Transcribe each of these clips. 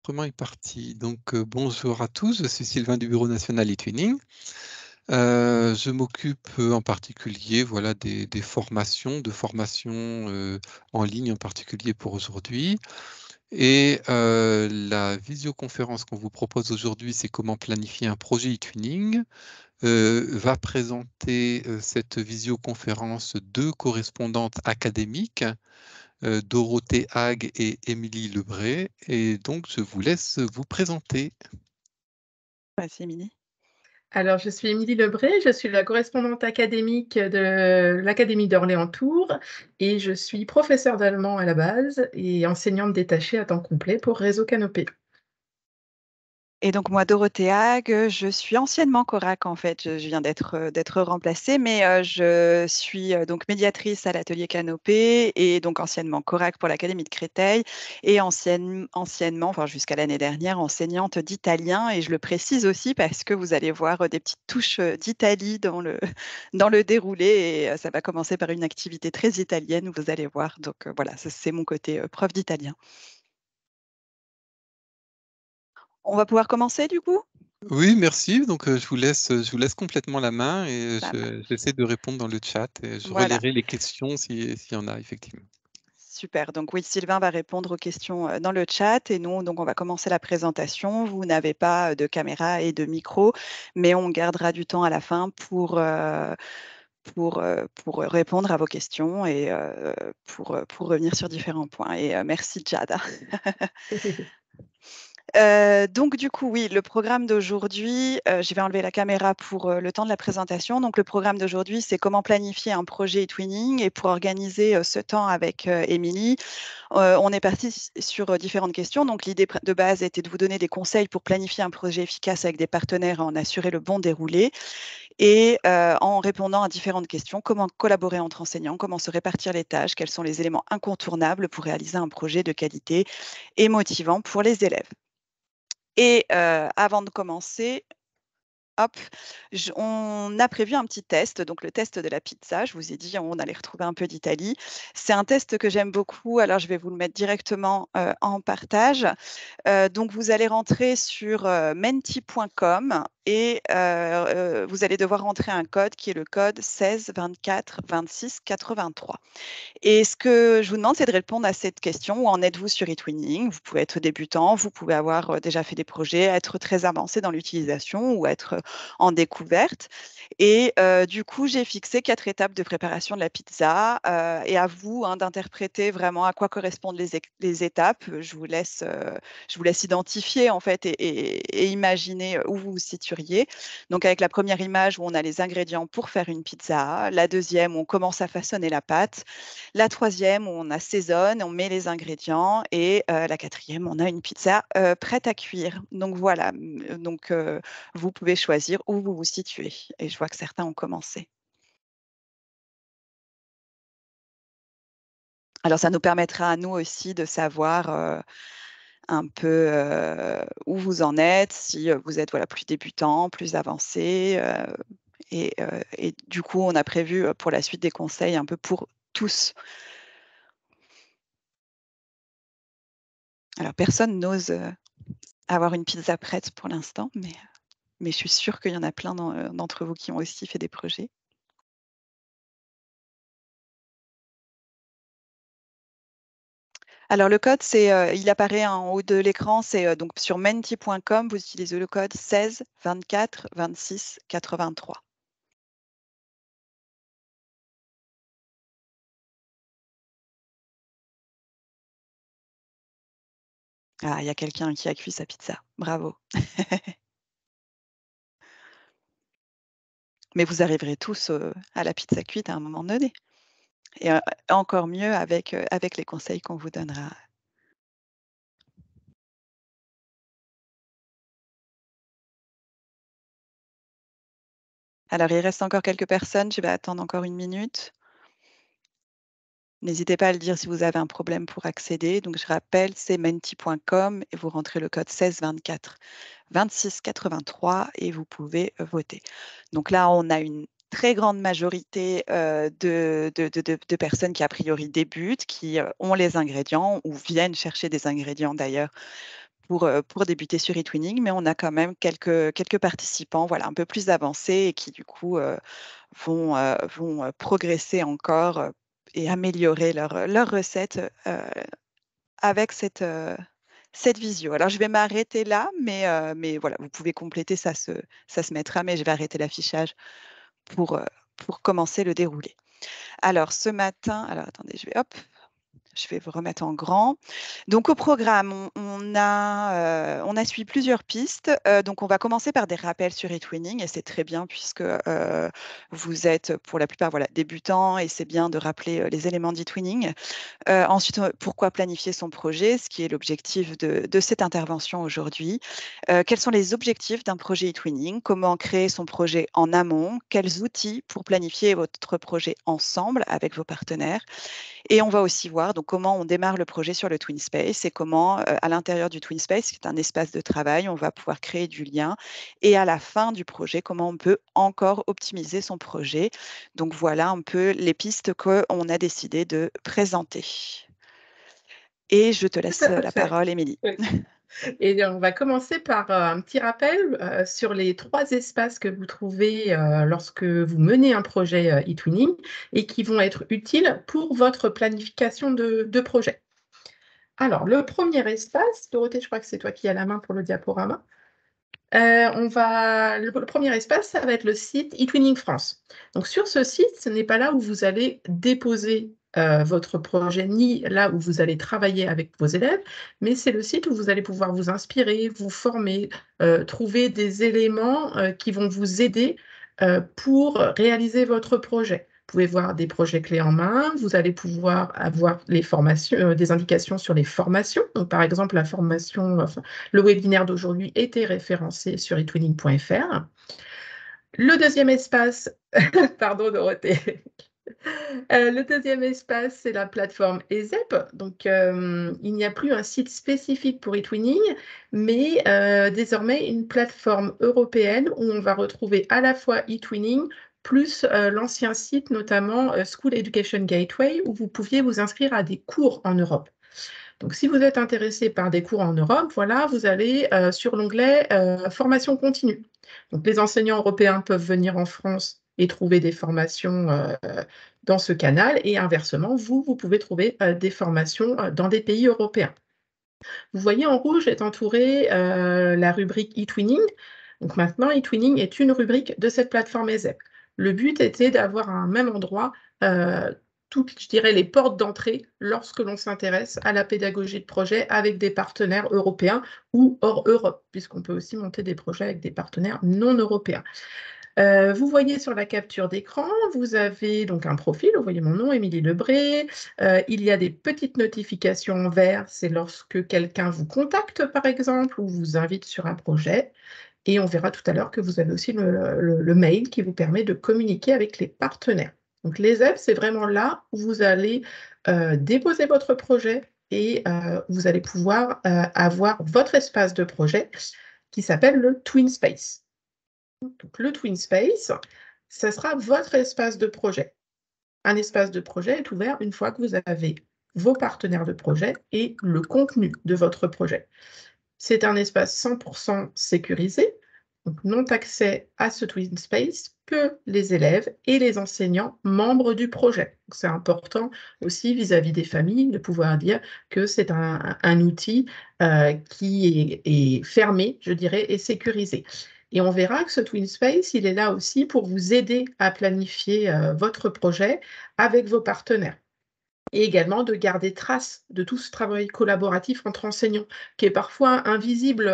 L'enregistrement est parti. Donc, bonjour à tous, je suis Sylvain du Bureau national eTwinning. Je m'occupe en particulier voilà, des formations, en ligne en particulier pour aujourd'hui. Et la visioconférence qu'on vous propose aujourd'hui, c'est comment planifier un projet eTwinning. Va présenter cette visioconférence deux correspondantes académiques, Dorothée Hague et Émilie Lebray. Et donc, je vous laisse vous présenter. Vas-y, Émilie. Alors, je suis Émilie Lebray, je suis la correspondante académique de l'Académie d'Orléans-Tours et je suis professeure d'allemand à la base et enseignante détachée à temps complet pour Réseau Canopé. Et donc moi, Dorothée Hague, je suis anciennement Corac en fait. Je viens d'être remplacée, mais je suis donc médiatrice à l'atelier Canopé et donc anciennement Corac pour l'Académie de Créteil et anciennement, enfin jusqu'à l'année dernière, enseignante d'italien. Et je le précise aussi parce que vous allez voir des petites touches d'Italie dans dans le déroulé et ça va commencer par une activité très italienne, vous allez voir. Donc voilà, ça, c'est mon côté prof d'italien. On va pouvoir commencer du coup? Oui, merci. Donc, je vous laisse complètement la main et Ça marche. j'essaie de répondre dans le chat et je Voilà. relayerai les questions s'il y en a effectivement. Super. Donc oui, Sylvain va répondre aux questions dans le chat et nous, donc on va commencer la présentation. Vous n'avez pas de caméra et de micro, mais on gardera du temps à la fin pour répondre à vos questions et pour revenir sur différents points. Et merci, Jada. Donc du coup, oui, le programme d'aujourd'hui, je vais enlever la caméra pour le temps de la présentation. Donc le programme d'aujourd'hui, c'est comment planifier un projet eTwinning. Et pour organiser ce temps avec Émilie, on est parti sur différentes questions. Donc l'idée de base était de vous donner des conseils pour planifier un projet efficace avec des partenaires et en assurer le bon déroulé. Et en répondant à différentes questions, comment collaborer entre enseignants, comment se répartir les tâches, quels sont les éléments incontournables pour réaliser un projet de qualité et motivant pour les élèves. Et avant de commencer, hop, on a prévu un petit test, donc le test de la pizza. Je vous ai dit, on allait retrouver un peu d'Italie. C'est un test que j'aime beaucoup, alors je vais vous le mettre directement en partage. Donc, vous allez rentrer sur menti.com et vous allez devoir rentrer un code qui est le code 16 24 26 83. Et ce que je vous demande, c'est de répondre à cette question. Où en êtes-vous sur eTwinning? Vous pouvez être débutant, vous pouvez avoir déjà fait des projets, être très avancé dans l'utilisation ou être en découverte. Et du coup, j'ai fixé 4 étapes de préparation de la pizza et à vous d'interpréter vraiment à quoi correspondent les étapes. Je vous laisse identifier en fait et imaginer où vous vous situeriez. Donc avec la première image où on a les ingrédients pour faire une pizza, la deuxième où on commence à façonner la pâte, la troisième où on assaisonne, on met les ingrédients et la quatrième, on a une pizza prête à cuire. Donc voilà, donc vous pouvez choisir où vous vous situez. Et je vois que certains ont commencé. Alors ça nous permettra à nous aussi de savoir un peu où vous en êtes, si vous êtes voilà, plus débutant, plus avancé. Et du coup, on a prévu pour la suite des conseils un peu pour tous. Alors, personne n'ose avoir une pizza prête pour l'instant, mais je suis sûre qu'il y en a plein d'entre vous qui ont aussi fait des projets. Alors, le code, il apparaît en haut de l'écran, c'est donc sur menti.com, vous utilisez le code 16 24 26 83. Ah, il y a quelqu'un qui a cuit sa pizza. Bravo. Mais vous arriverez tous à la pizza cuite à un moment donné. Et encore mieux avec les conseils qu'on vous donnera. Alors, il reste encore quelques personnes. Je vais attendre encore une minute. N'hésitez pas à le dire si vous avez un problème pour accéder. Donc, je rappelle, c'est menti.com et vous rentrez le code 16 24 26 83 et vous pouvez voter. Donc là, on a une très grande majorité de personnes qui, a priori, débutent, qui ont les ingrédients ou viennent chercher des ingrédients d'ailleurs pour débuter sur eTwinning, mais on a quand même quelques participants voilà, un peu plus avancés et qui du coup vont progresser encore et améliorer leur recette avec cette visio. Alors, je vais m'arrêter là, mais voilà, vous pouvez compléter, ça se mettra, mais je vais arrêter l'affichage pour, euh, pour commencer le déroulé. Alors, ce matin, alors attendez, je vais vous remettre en grand. Donc, au programme, on a suivi plusieurs pistes. Donc, on va commencer par des rappels sur eTwinning et c'est très bien puisque vous êtes pour la plupart voilà, débutants et c'est bien de rappeler les éléments d'eTwinning. Ensuite, pourquoi planifier son projet, ce qui est l'objectif de cette intervention aujourd'hui. Quels sont les objectifs d'un projet eTwinning? Comment créer son projet en amont? Quels outils pour planifier votre projet ensemble avec vos partenaires? Et on va aussi voir donc, comment on démarre le projet sur le TwinSpace et comment, à l'intérieur du TwinSpace, qui est un espace de travail, on va pouvoir créer du lien. Et à la fin du projet, comment on peut encore optimiser son projet. Donc, voilà un peu les pistes qu'on a décidé de présenter. Et je te Tout laisse à la fait. parole, Émilie. Oui. Et on va commencer par un petit rappel sur les 3 espaces que vous trouvez lorsque vous menez un projet eTwinning et qui vont être utiles pour votre planification de projet. Alors, le premier espace, Dorothée, je crois que c'est toi qui as la main pour le diaporama. Le premier espace, ça va être le site eTwinning France. Donc, sur ce site, ce n'est pas là où vous allez déposer votre projet, ni là où vous allez travailler avec vos élèves, mais c'est le site où vous allez pouvoir vous inspirer, vous former, trouver des éléments qui vont vous aider pour réaliser votre projet. Vous pouvez voir des projets clés en main, vous allez pouvoir avoir les formations, des indications sur les formations. Donc, par exemple, la formation, le webinaire d'aujourd'hui était référencé sur eTwinning.fr. Le deuxième espace, pardon Dorothée, le deuxième espace, c'est la plateforme EZEP. Donc, il n'y a plus un site spécifique pour eTwinning, mais désormais une plateforme européenne où on va retrouver à la fois eTwinning, plus l'ancien site, notamment School Education Gateway, où vous pouviez vous inscrire à des cours en Europe. Donc, si vous êtes intéressé par des cours en Europe, voilà, vous allez sur l'onglet formation continue. Donc, les enseignants européens peuvent venir en France et trouver des formations dans ce canal, et inversement, vous pouvez trouver des formations dans des pays européens. Vous voyez, en rouge est entourée la rubrique eTwinning. Donc maintenant, eTwinning est une rubrique de cette plateforme ESEP. Le but était d'avoir à un même endroit toutes, je dirais, les portes d'entrée lorsque l'on s'intéresse à la pédagogie de projet avec des partenaires européens ou hors Europe, puisqu'on peut aussi monter des projets avec des partenaires non européens. Vous voyez sur la capture d'écran, vous avez donc un profil, vous voyez mon nom, Émilie Lebré. Il y a des petites notifications en vert, c'est lorsque quelqu'un vous contacte par exemple ou vous invite sur un projet. Et on verra tout à l'heure que vous avez aussi le mail qui vous permet de communiquer avec les partenaires. Donc les apps, c'est vraiment là où vous allez déposer votre projet et vous allez pouvoir avoir votre espace de projet qui s'appelle le TwinSpace. Donc, le TwinSpace, ça sera votre espace de projet. Un espace de projet est ouvert une fois que vous avez vos partenaires de projet et le contenu de votre projet. C'est un espace 100% sécurisé, donc n'ont accès à ce TwinSpace que les élèves et les enseignants membres du projet. C'est important aussi vis-à-vis des familles de pouvoir dire que c'est un outil qui est fermé, je dirais, et sécurisé. Et on verra que ce TwinSpace, il est là aussi pour vous aider à planifier votre projet avec vos partenaires. Et également de garder trace de tout ce travail collaboratif entre enseignants, qui est parfois invisible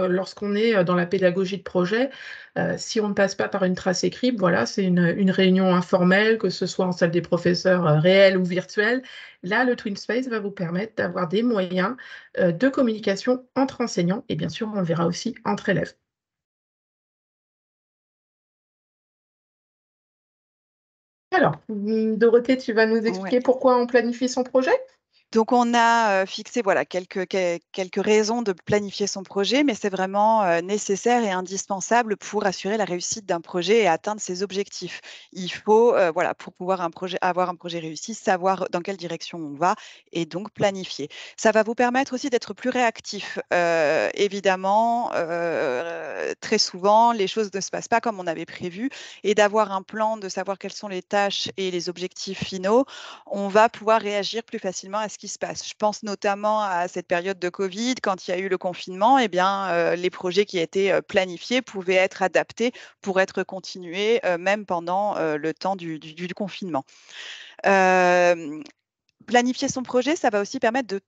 lorsqu'on est dans la pédagogie de projet. Si on ne passe pas par une trace écrite, voilà, c'est une réunion informelle, que ce soit en salle des professeurs réelle ou virtuelle. Là, le TwinSpace va vous permettre d'avoir des moyens de communication entre enseignants et bien sûr, on le verra aussi entre élèves. Alors, Dorothée, tu vas nous Ouais. expliquer pourquoi on planifie son projet? Donc, on a fixé voilà, quelques raisons de planifier son projet, mais c'est vraiment nécessaire et indispensable pour assurer la réussite d'un projet et atteindre ses objectifs. Il faut, voilà, pour pouvoir avoir un projet réussi, savoir dans quelle direction on va et donc planifier. Ça va vous permettre aussi d'être plus réactif. Évidemment, très souvent, les choses ne se passent pas comme on avait prévu et d'avoir un plan, de savoir quelles sont les tâches et les objectifs finaux, on va pouvoir réagir plus facilement à ce qui se passe. Je pense notamment à cette période de Covid, quand il y a eu le confinement, eh bien, les projets qui étaient planifiés pouvaient être adaptés pour être continués même pendant le temps du confinement. Planifier son projet, ça va aussi permettre de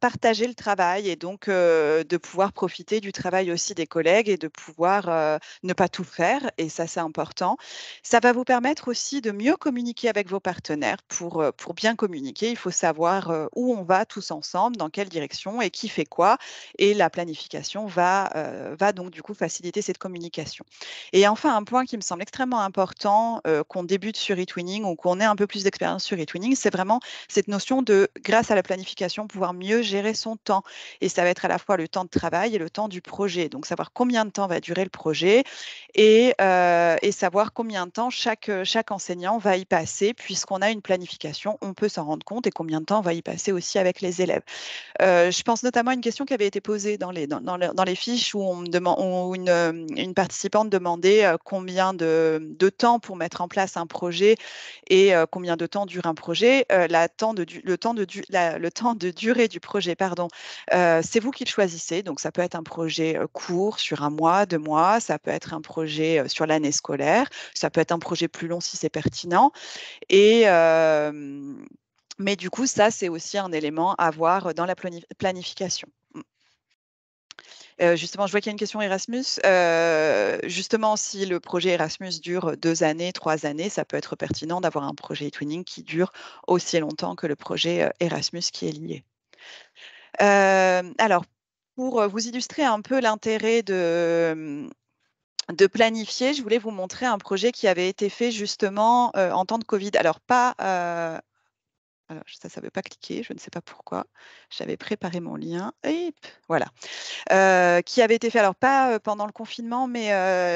partager le travail et donc de pouvoir profiter du travail aussi des collègues et de pouvoir ne pas tout faire. Et ça, c'est important. Ça va vous permettre aussi de mieux communiquer avec vos partenaires. Pour bien communiquer, il faut savoir où on va tous ensemble, dans quelle direction et qui fait quoi. Et la planification va donc du coup faciliter cette communication. Et enfin, un point qui me semble extrêmement important, qu'on débute sur eTwinning ou qu'on ait un peu plus d'expérience sur eTwinning, c'est vraiment cette notion de, grâce à la planification, pouvoir mieux gérer son temps. Et ça va être à la fois le temps de travail et le temps du projet. Donc, savoir combien de temps va durer le projet et savoir combien de temps chaque enseignant va y passer. Puisqu'on a une planification, on peut s'en rendre compte et combien de temps on va y passer aussi avec les élèves. Je pense notamment à une question qui avait été posée dans les fiches où, où une participante demandait combien de temps pour mettre en place un projet et combien de temps dure un projet. Le temps de durée du projet, pardon, c'est vous qui le choisissez. Donc, ça peut être un projet court sur 1 mois, 2 mois, ça peut être un projet sur l'année scolaire, ça peut être un projet plus long si c'est pertinent. Et, mais du coup, ça, c'est aussi un élément à voir dans la planification. Justement, je vois qu'il y a une question Erasmus. Justement, si le projet Erasmus dure 2 années, 3 années, ça peut être pertinent d'avoir un projet eTwinning qui dure aussi longtemps que le projet Erasmus qui est lié. Alors, pour vous illustrer un peu l'intérêt de planifier, je voulais vous montrer un projet qui avait été fait justement en temps de Covid. Alors, pas alors, ça ne veut pas cliquer, je ne sais pas pourquoi. J'avais préparé mon lien. Et voilà. Qui avait été fait, alors pas pendant le confinement, mais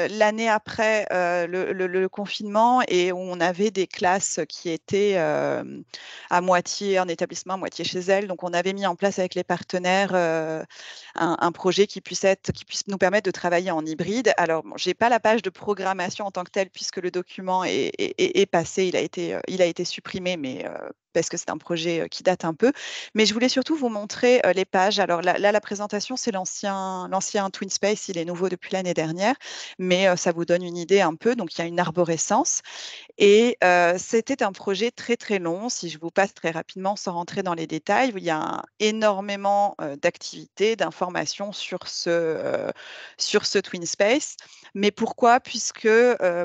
l'année après le confinement et où on avait des classes qui étaient à moitié en établissement, à moitié chez elles. Donc, on avait mis en place avec les partenaires un projet qui puisse nous permettre de travailler en hybride. Alors, bon, je n'ai pas la page de programmation en tant que telle puisque le document est passé, il a été supprimé, mais parce que c'est un projet qui date un peu. Mais je voulais surtout vous montrer les pages. Alors là, la présentation, c'est l'ancien TwinSpace, il est nouveau depuis l'année dernière, mais ça vous donne une idée un peu. Donc, il y a une arborescence. Et c'était un projet très, très long. Si je vous passe très rapidement sans rentrer dans les détails, il y a énormément d'activités, d'informations sur ce TwinSpace. Mais pourquoi? Puisque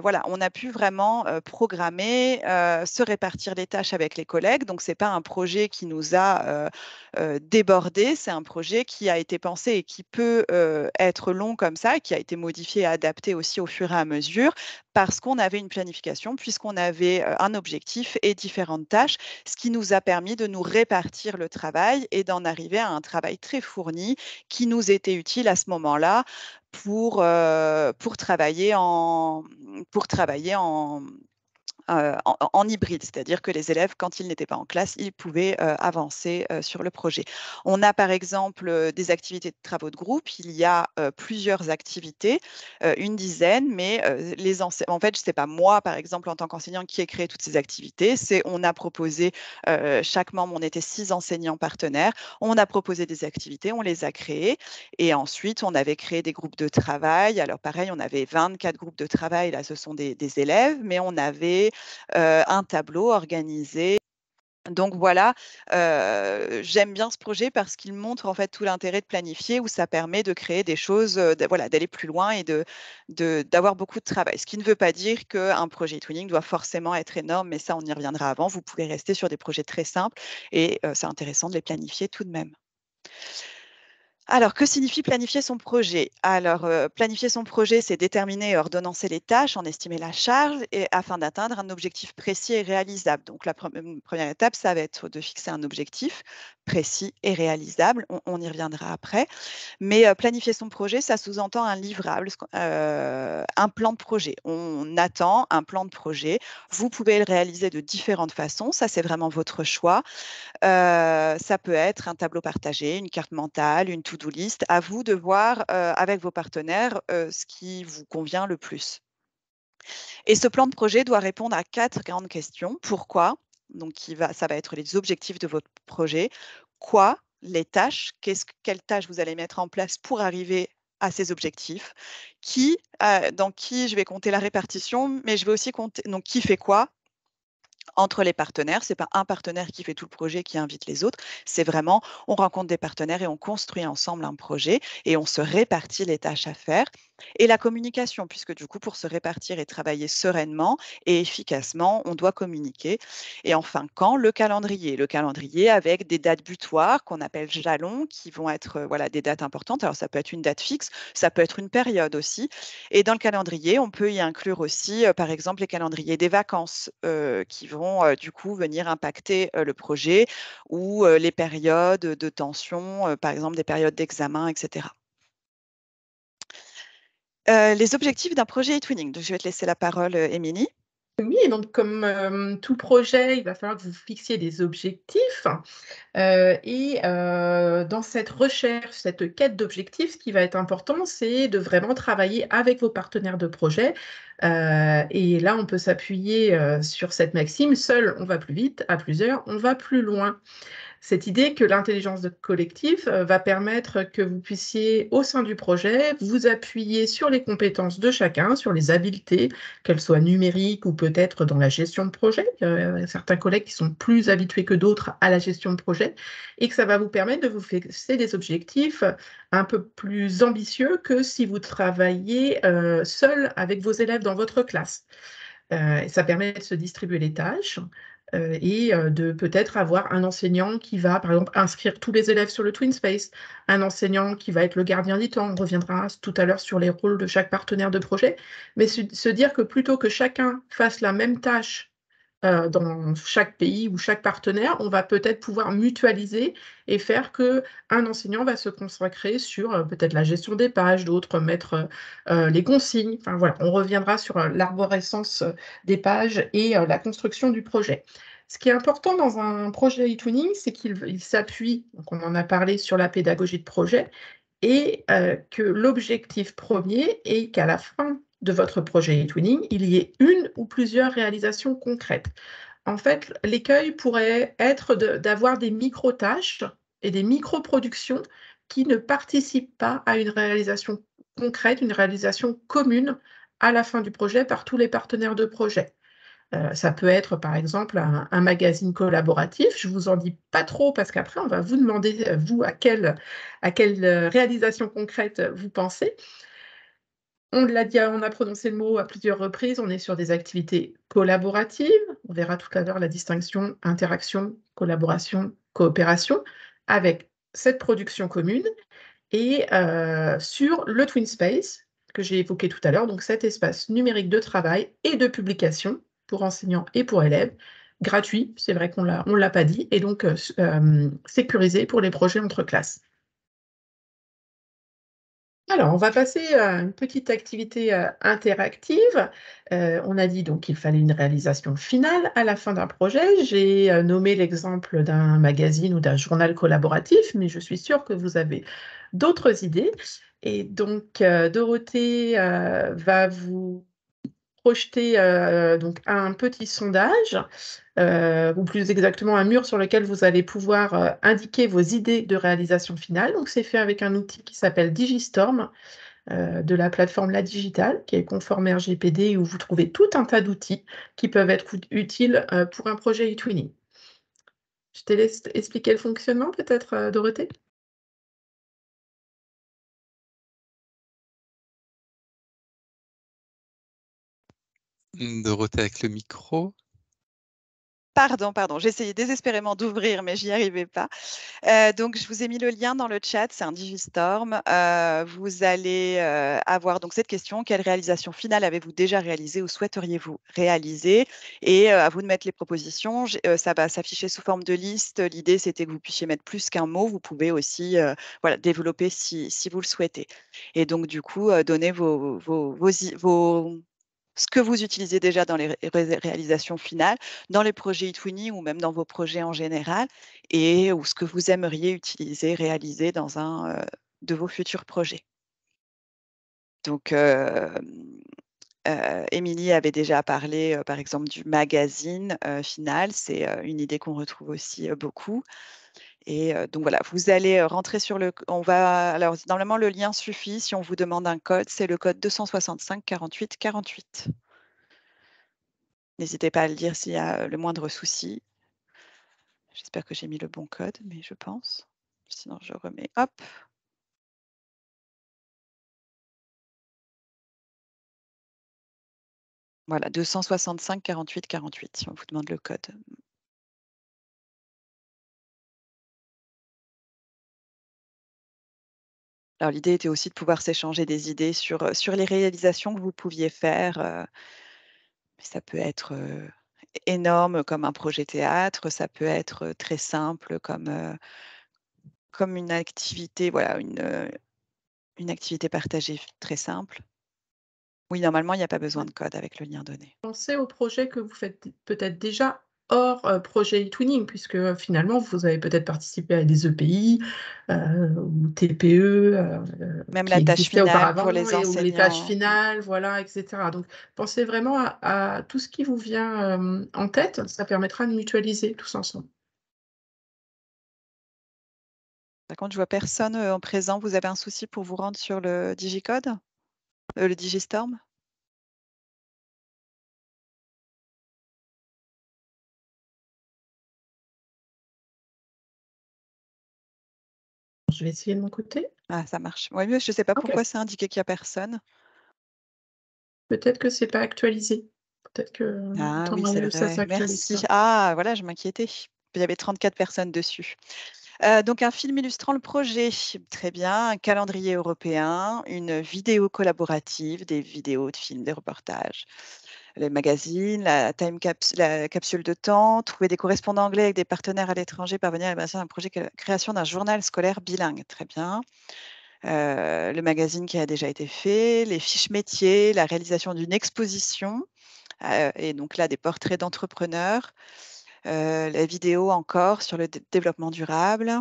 voilà, on a pu vraiment programmer, se répartir les tâches avec les collègues. Donc, ce n'est pas un projet qui nous a débordé, c'est un projet qui a été pensé et qui peut être long comme ça, qui a été modifié et adapté aussi au fur et à mesure parce qu'on avait une planification, puisqu'on avait un objectif et différentes tâches, ce qui nous a permis de nous répartir le travail et d'en arriver à un travail très fourni qui nous était utile à ce moment-là pour travailler en hybride, c'est-à-dire que les élèves, quand ils n'étaient pas en classe, ils pouvaient avancer sur le projet. On a par exemple des activités de travaux de groupe. Il y a plusieurs activités, une dizaine, mais en fait, ce n'est pas moi, par exemple, en tant qu'enseignant, qui ai créé toutes ces activités. On a proposé, chaque membre, on était 6 enseignants partenaires, on a proposé des activités, on les a créées, et ensuite, on avait créé des groupes de travail. Alors pareil, on avait 24 groupes de travail, là, ce sont des élèves, mais on avait un tableau organisé. Donc voilà, j'aime bien ce projet parce qu'il montre en fait tout l'intérêt de planifier, où ça permet de créer des choses, voilà, d'aller plus loin et d'avoir beaucoup de travail. Ce qui ne veut pas dire qu'un projet eTwinning doit forcément être énorme, mais ça, on y reviendra avant. Vous pouvez rester sur des projets très simples et c'est intéressant de les planifier tout de même. Alors, que signifie planifier son projet? Alors, planifier son projet, c'est déterminer et ordonnancer les tâches, en estimer la charge et afin d'atteindre un objectif précis et réalisable. Donc, la première étape, ça va être de fixer un objectif précis et réalisable. On y reviendra après. Mais planifier son projet, ça sous-entend un livrable, un plan de projet. On attend un plan de projet. Vous pouvez le réaliser de différentes façons. Ça, c'est vraiment votre choix. Ça peut être un tableau partagé, une carte mentale, une to-do list. À vous de voir, avec vos partenaires, ce qui vous convient le plus. Et ce plan de projet doit répondre à 4 grandes questions. Pourquoi? Donc ça va être les objectifs de votre projet. Quoi? Les tâches. Quelles tâches vous allez mettre en place pour arriver à ces objectifs? Qui? Dans qui je vais compter la répartition, mais je vais aussi compter donc qui fait quoi? Entre les partenaires. C'est pas un partenaire qui fait tout le projet, qui invite les autres. C'est vraiment, on rencontre des partenaires et on construit ensemble un projet et on se répartit les tâches à faire. Et la communication, puisque du coup, pour se répartir et travailler sereinement et efficacement, on doit communiquer. Et enfin, quand le calendrier. Le calendrier avec des dates butoirs qu'on appelle jalons, qui vont être voilà, des dates importantes. Alors, ça peut être une date fixe, ça peut être une période aussi. Et dans le calendrier, on peut y inclure aussi, par exemple, les calendriers des vacances qui vont du coup venir impacter le projet ou les périodes de tension, par exemple des périodes d'examen, etc. Les objectifs d'un projet e-twinning. Donc, je vais te laisser la parole, Émilie. Oui, et donc comme, tout projet, il va falloir que vous fixiez des objectifs, dans cette recherche, cette quête d'objectifs, ce qui va être important, c'est de vraiment travailler avec vos partenaires de projet, et là, on peut s'appuyer, sur cette maxime: «Seul, on va plus vite, à plusieurs, on va plus loin». Cette idée que l'intelligence collective va permettre que vous puissiez, au sein du projet, vous appuyer sur les compétences de chacun, sur les habiletés, qu'elles soient numériques ou peut-être dans la gestion de projet. Certains collègues qui sont plus habitués que d'autres à la gestion de projet et que ça va vous permettre de vous fixer des objectifs un peu plus ambitieux que si vous travaillez seul avec vos élèves dans votre classe. Ça permet de se distribuer les tâches, de peut-être avoir un enseignant qui va, par exemple, inscrire tous les élèves sur le TwinSpace, un enseignant qui va être le gardien du temps. On reviendra tout à l'heure sur les rôles de chaque partenaire de projet, mais se dire que plutôt que chacun fasse la même tâche dans chaque pays ou chaque partenaire, on va peut-être pouvoir mutualiser et faire qu'un enseignant va se consacrer sur, peut-être la gestion des pages, d'autres mettre, les consignes. Enfin voilà, on reviendra sur, l'arborescence, des pages et la construction du projet. Ce qui est important dans un projet e-twinning, c'est qu'il s'appuie, donc on en a parlé, sur la pédagogie de projet et que l'objectif premier est qu'à la fin de votre projet e-twinning, il y ait une ou plusieurs réalisations concrètes. En fait, l'écueil pourrait être d'avoir des micro-tâches et des micro-productions qui ne participent pas à une réalisation concrète, une réalisation commune à la fin du projet par tous les partenaires de projet. Ça peut être, par exemple, un magazine collaboratif. Je ne vous en dis pas trop parce qu'après, on va vous demander, vous, à quelle réalisation concrète vous pensez. On l'a dit, on a prononcé le mot à plusieurs reprises, on est sur des activités collaboratives. On verra tout à l'heure la distinction interaction, collaboration, coopération, avec cette production commune et sur le TwinSpace que j'ai évoqué tout à l'heure, donc cet espace numérique de travail et de publication pour enseignants et pour élèves, gratuit, c'est vrai qu'on l'a pas dit, et donc sécurisé pour les projets entre classes. Alors, on va passer à une petite activité, interactive. On a dit donc qu'il fallait une réalisation finale à la fin d'un projet. J'ai, nommé l'exemple d'un magazine ou d'un journal collaboratif, mais je suis sûre que vous avez d'autres idées et donc, Dorothée, va vous projeter, donc un petit sondage, ou plus exactement un mur sur lequel vous allez pouvoir, indiquer vos idées de réalisation finale. Donc c'est fait avec un outil qui s'appelle Digistorm, de la plateforme La Digitale, qui est conforme RGPD, où vous trouvez tout un tas d'outils qui peuvent être utiles, pour un projet e-twinning. Je te laisse expliquer le fonctionnement peut-être, Dorothée? Dorothée avec le micro. Pardon, j'essayais désespérément d'ouvrir, mais j'y arrivais pas. Donc, je vous ai mis le lien dans le chat, c'est un Digistorm. Vous allez avoir donc cette question, quelle réalisation finale avez-vous déjà réalisée ou souhaiteriez-vous réaliser? Et à vous de mettre les propositions. Ça va s'afficher sous forme de liste. L'idée, c'était que vous puissiez mettre plus qu'un mot. Vous pouvez aussi voilà, développer si vous le souhaitez. Et donc, du coup, donner ce que vous utilisez déjà dans les réalisations finales, dans les projets eTwinning ou même dans vos projets en général, ou ce que vous aimeriez utiliser, réaliser dans un de vos futurs projets. Donc, Émilie avait déjà parlé, par exemple, du magazine final. C'est une idée qu'on retrouve aussi beaucoup. Et donc voilà, vous allez rentrer sur alors normalement le lien suffit. Si on vous demande un code, c'est le code 265 48 48. N'hésitez pas à le dire s'il y a le moindre souci. J'espère que j'ai mis le bon code, mais je pense. Sinon, je remets. Hop. Voilà, 265 48 48, si on vous demande le code. Alors, l'idée était aussi de pouvoir s'échanger des idées sur les réalisations que vous pouviez faire. Ça peut être énorme comme un projet théâtre, ça peut être très simple comme une activité, voilà, une activité partagée très simple. Oui, normalement, il n'y a pas besoin de code avec le lien donné. Pensez aux projets que vous faites peut-être déjà hors projet eTwinning, puisque finalement, vous avez peut-être participé à des EPI ou TPE Même qui la tâche existaient finale pour auparavant les ou les tâches enseignants. finales, voilà, etc. Donc, pensez vraiment à tout ce qui vous vient en tête. Ça permettra de mutualiser tous ensemble. Par contre, je vois personne en présent. Vous avez un souci pour vous rendre sur le Digicode, le Digistorm? Je vais essayer de mon côté. Ah, ça marche. Oui, mais je ne sais pas Ok. pourquoi c'est indiqué qu'il n'y a personne. Peut-être que c'est pas actualisé. Peut-être que en Ah temps oui, c'est réel, ça vrai. s'actualise Merci. pas. Ah, voilà, je m'inquiétais. Il y avait 34 personnes dessus. Donc, un film illustrant le projet. Très bien. Un calendrier européen, une vidéo collaborative, des vidéos de films, des reportages, les magazines, la capsule de temps, trouver des correspondants anglais avec des partenaires à l'étranger, parvenir à l'élaboration d'un projet création d'un journal scolaire bilingue. Très bien. Le magazine qui a déjà été fait, les fiches métiers, la réalisation d'une exposition, et donc là, des portraits d'entrepreneurs, la vidéo encore sur le développement durable,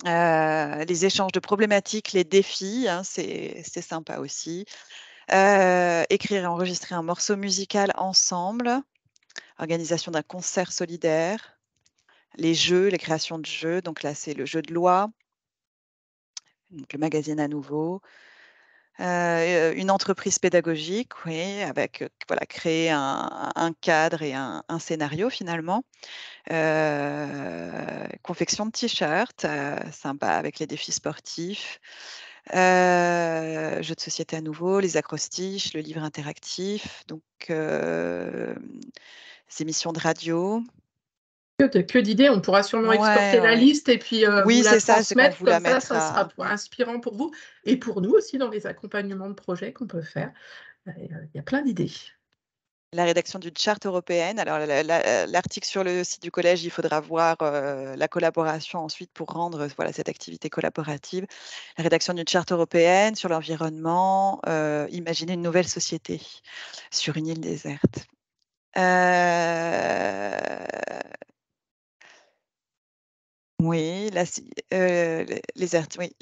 les échanges de problématiques, les défis, hein, c'est sympa aussi. Écrire et enregistrer un morceau musical ensemble, organisation d'un concert solidaire, les jeux, les créations de jeux, donc là, c'est le jeu de loi, donc le magazine à nouveau. Une entreprise pédagogique, oui, avec, voilà, créer un cadre et un scénario finalement. Confection de t-shirts, sympa avec les défis sportifs. Jeux de société à nouveau, les acrostiches, le livre interactif, donc émissions de radio. Que d'idées, on pourra sûrement exporter Ouais, la ouais. liste et puis vous Oui, la c'est ça, c'est qu'on transmettre, vous comme la ça sera mettra. inspirant pour vous et pour nous aussi dans les accompagnements de projets qu'on peut faire. Il y a plein d'idées. La rédaction d'une charte européenne. Alors, l'article sur le site du collège, il faudra voir la collaboration ensuite pour rendre voilà, cette activité collaborative. La rédaction d'une charte européenne sur l'environnement, imaginer une nouvelle société sur une île déserte. Oui, là, oui.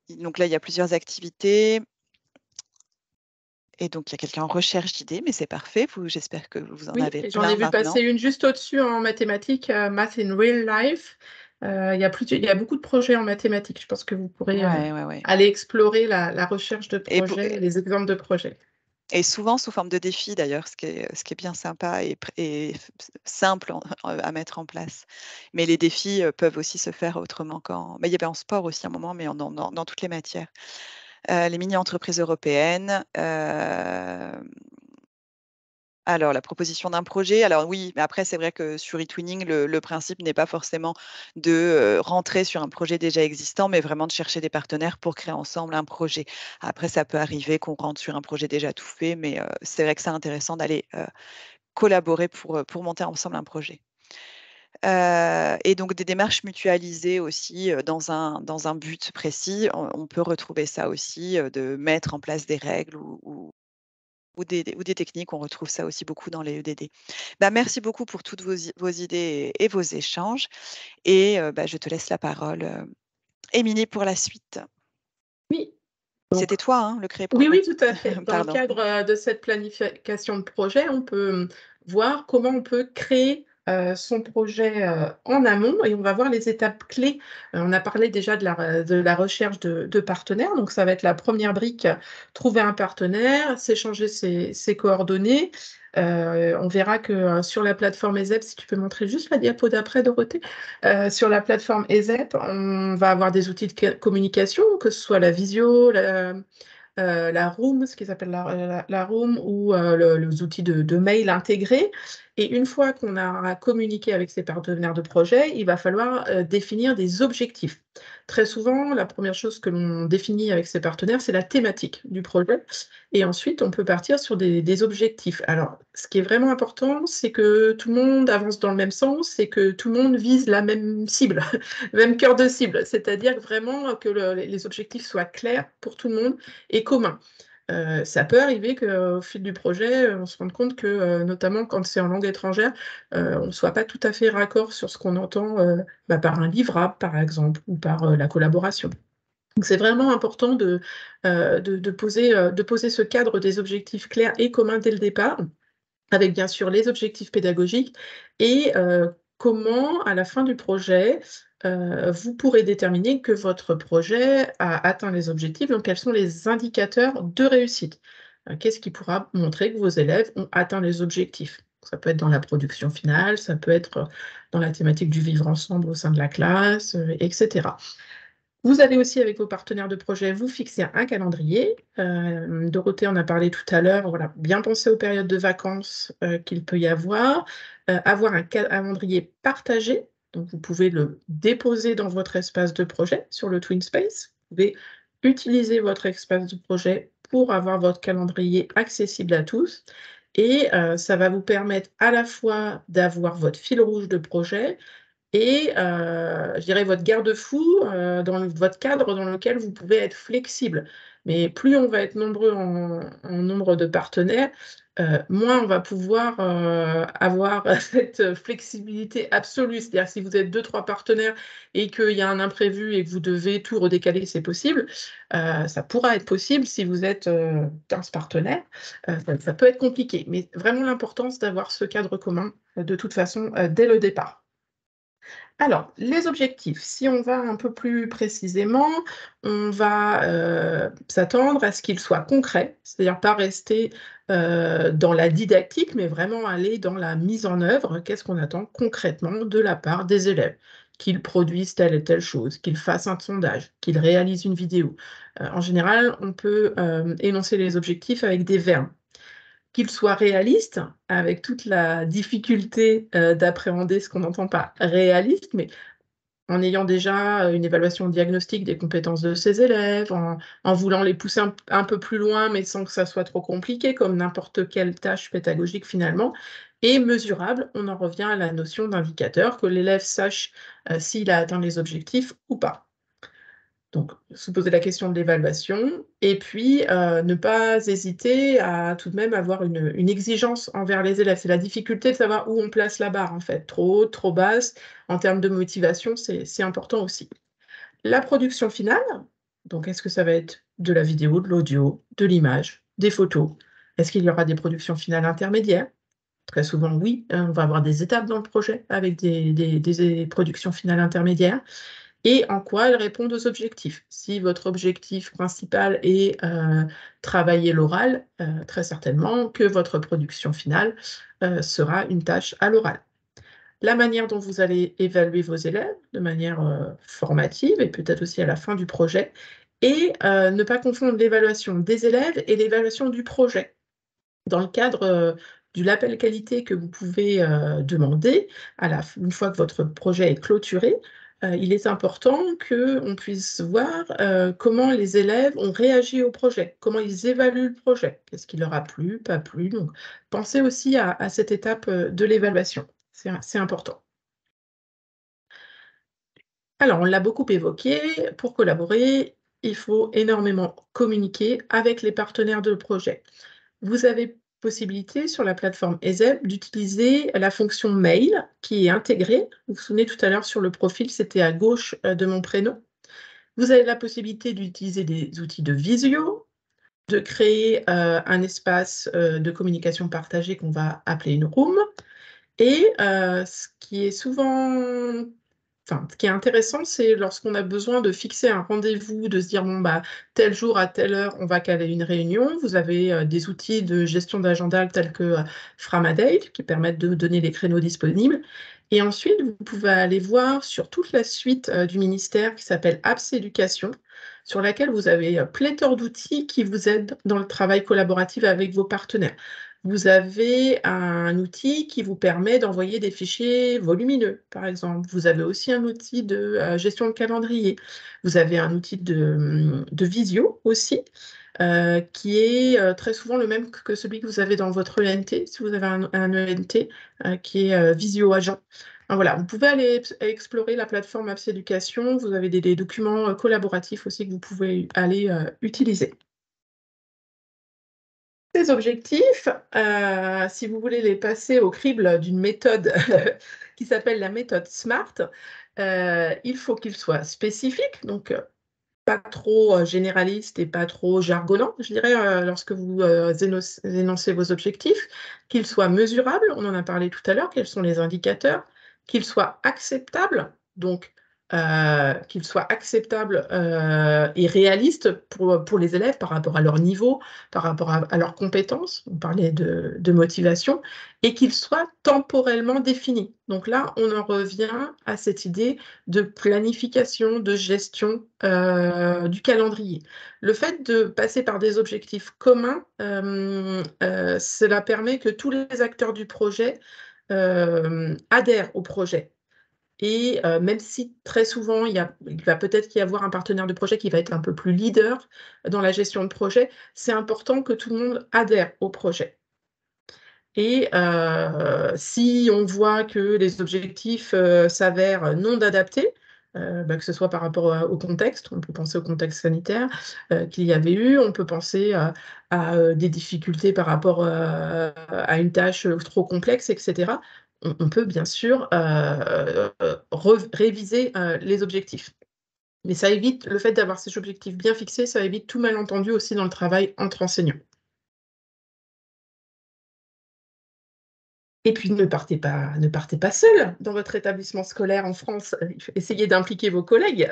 Donc là, il y a plusieurs activités. Et donc, il y a quelqu'un en recherche d'idées, mais c'est parfait. J'espère que vous en Oui, avez et j'en ai plein vu passer maintenant. une juste au-dessus en mathématiques, Math in Real Life. Il y a beaucoup de projets en mathématiques. Je pense que vous pourrez Ouais, ouais, ouais. aller explorer la recherche de Et, projets, les exemples de projets. et souvent sous forme de défi d'ailleurs, ce qui est bien sympa et simple à mettre en place. Mais les défis peuvent aussi se faire autrement mais il y avait en sport aussi à un moment, mais dans toutes les matières. Les mini-entreprises européennes, Alors, la proposition d'un projet, alors oui, mais après, c'est vrai que sur eTwinning, le principe n'est pas forcément de rentrer sur un projet déjà existant, mais vraiment de chercher des partenaires pour créer ensemble un projet. Après, ça peut arriver qu'on rentre sur un projet déjà tout fait, mais c'est vrai que c'est intéressant d'aller collaborer pour monter ensemble un projet. Et donc des démarches mutualisées aussi dans un but précis. On peut retrouver ça aussi, de mettre en place des règles ou des techniques. On retrouve ça aussi beaucoup dans les EDD. Bah, merci beaucoup pour toutes vos idées et vos échanges. Et bah, je te laisse la parole, Émilie, pour la suite. Oui, donc C'était toi, hein, le créer oui, oui, tout à fait. Dans le pardon. cadre, de cette planification de projet, on peut, voir comment on peut créer, son projet, en amont et on va voir les étapes clés. On a parlé déjà de la recherche de partenaires, donc ça va être la première brique, trouver un partenaire, s'échanger ses coordonnées. On verra que, sur la plateforme ESEP, si tu peux montrer juste la diapo d'après, Dorothée. Sur la plateforme ESEP, on va avoir des outils de communication, que ce soit la visio, la Room, ce qu'ils appellent la Room, ou les outils de mail intégrés. Et une fois qu'on a communiqué avec ces partenaires de projet, il va falloir définir des objectifs. Très souvent, la première chose que l'on définit avec ces partenaires, c'est la thématique du projet. Et ensuite, on peut partir sur des objectifs. Alors, ce qui est vraiment important, c'est que tout le monde avance dans le même sens et que tout le monde vise la même cible, le même cœur de cible. C'est-à-dire vraiment que les objectifs soient clairs pour tout le monde et commun. Ça peut arriver qu'au fil du projet, on se rende compte que, notamment quand c'est en langue étrangère, on ne soit pas tout à fait raccord sur ce qu'on entend, par un livrable, par exemple, ou par, la collaboration. Donc c'est vraiment important de poser ce cadre des objectifs clairs et communs dès le départ, avec bien sûr les objectifs pédagogiques et comment, à la fin du projet, vous pourrez déterminer que votre projet a atteint les objectifs. Donc, quels sont les indicateurs de réussite? Qu'est-ce qui pourra montrer que vos élèves ont atteint les objectifs? Ça peut être dans la production finale, ça peut être dans la thématique du vivre ensemble au sein de la classe, etc. Vous allez aussi, avec vos partenaires de projet, vous fixer un calendrier. Dorothée en a parlé tout à l'heure, voilà, bien penser aux périodes de vacances qu'il peut y avoir un calendrier partagé. Donc, vous pouvez le déposer dans votre espace de projet sur le TwinSpace. Vous pouvez utiliser votre espace de projet pour avoir votre calendrier accessible à tous. Et ça va vous permettre à la fois d'avoir votre fil rouge de projet, et je dirais votre garde-fou, dans votre cadre dans lequel vous pouvez être flexible. Mais plus on va être nombreux en nombre de partenaires, moins on va pouvoir, avoir cette flexibilité absolue. C'est-à-dire si vous êtes 2-3 partenaires et qu'il y a un imprévu et que vous devez tout redécaler, c'est possible. Ça pourra être possible si vous êtes, 15 partenaires, ça peut être compliqué. Mais vraiment l'importance d'avoir ce cadre commun, de toute façon, dès le départ. Alors, les objectifs, si on va un peu plus précisément, on va s'attendre à ce qu'ils soient concrets, c'est-à-dire pas rester dans la didactique, mais vraiment aller dans la mise en œuvre. Qu'est-ce qu'on attend concrètement de la part des élèves? Qu'ils produisent telle et telle chose, qu'ils fassent un sondage, qu'ils réalisent une vidéo. En général, on peut énoncer les objectifs avec des verbes. Qu'il soit réaliste, avec toute la difficulté d'appréhender ce qu'on n'entend pas réaliste, mais en ayant déjà une évaluation diagnostique des compétences de ses élèves, en voulant les pousser un peu plus loin, mais sans que ça soit trop compliqué, comme n'importe quelle tâche pédagogique finalement, et mesurable, on en revient à la notion d'indicateur, que l'élève sache s'il a atteint les objectifs ou pas. Donc, se poser la question de l'évaluation et puis ne pas hésiter à tout de même avoir une exigence envers les élèves. C'est la difficulté de savoir où on place la barre, en fait, trop haute, trop basse. En termes de motivation, c'est important aussi. La production finale, donc est-ce que ça va être de la vidéo, de l'audio, de l'image, des photos? Est-ce qu'il y aura des productions finales intermédiaires? Très souvent, oui, on va avoir des étapes dans le projet avec des productions finales intermédiaires. Et en quoi elles répondent aux objectifs. Si votre objectif principal est travailler l'oral, très certainement que votre production finale sera une tâche à l'oral. La manière dont vous allez évaluer vos élèves, de manière formative et peut-être aussi à la fin du projet, et ne pas confondre l'évaluation des élèves et l'évaluation du projet. Dans le cadre du label qualité que vous pouvez demander une fois que votre projet est clôturé. Il est important qu'on puisse voir comment les élèves ont réagi au projet, comment ils évaluent le projet, qu'est-ce qui leur a plu, pas plu. Donc, pensez aussi à cette étape de l'évaluation, c'est important. Alors, on l'a beaucoup évoqué, pour collaborer, il faut énormément communiquer avec les partenaires de projet. Vous avez possibilité sur la plateforme ESEP d'utiliser la fonction mail qui est intégrée. Vous vous souvenez tout à l'heure sur le profil, c'était à gauche de mon prénom. Vous avez la possibilité d'utiliser des outils de visio, de créer un espace de communication partagée qu'on va appeler une room. Et ce qui est souvent ce qui est intéressant, c'est lorsqu'on a besoin de fixer un rendez-vous, de se dire: «Bon, bah, tel jour à telle heure, on va caler une réunion». Vous avez des outils de gestion d'agenda tels que Framadate, qui permettent de donner les créneaux disponibles. Et ensuite, vous pouvez aller voir sur toute la suite du ministère qui s'appelle Apps Éducation, sur laquelle vous avez pléthore d'outils qui vous aident dans le travail collaboratif avec vos partenaires. Vous avez un outil qui vous permet d'envoyer des fichiers volumineux, par exemple. Vous avez aussi un outil de gestion de calendrier. Vous avez un outil de visio aussi, qui est très souvent le même que celui que vous avez dans votre ENT, si vous avez un ENT, qui est Visio Agent. Voilà, vous pouvez aller explorer la plateforme Apps Éducation. Vous avez des documents collaboratifs aussi que vous pouvez aller utiliser. Ces objectifs, si vous voulez les passer au crible d'une méthode qui s'appelle la méthode SMART, il faut qu'ils soient spécifiques, donc pas trop généralistes et pas trop jargonnants, je dirais, lorsque vous énoncez vos objectifs, qu'ils soient mesurables, on en a parlé tout à l'heure, quels sont les indicateurs, qu'ils soient acceptables, donc qu'ils soient acceptables et réalistes pour les élèves par rapport à leur niveau, par rapport à leurs compétences, on parlait de motivation, et qu'ils soient temporellement définis. Donc là, on en revient à cette idée de planification, de gestion du calendrier. Le fait de passer par des objectifs communs, cela permet que tous les acteurs du projet adhèrent au projet. Et même si très souvent, il va peut-être y avoir un partenaire de projet qui va être un peu plus leader dans la gestion de projet, c'est important que tout le monde adhère au projet. Et si on voit que les objectifs s'avèrent non adaptés, que ce soit par rapport au contexte, on peut penser au contexte sanitaire qu'il y avait eu, on peut penser à des difficultés par rapport à une tâche trop complexe, etc. On peut bien sûr réviser les objectifs. Mais ça évite, le fait d'avoir ces objectifs bien fixés, ça évite tout malentendu aussi dans le travail entre enseignants. Et puis ne partez pas seul dans votre établissement scolaire en France, essayez d'impliquer vos collègues.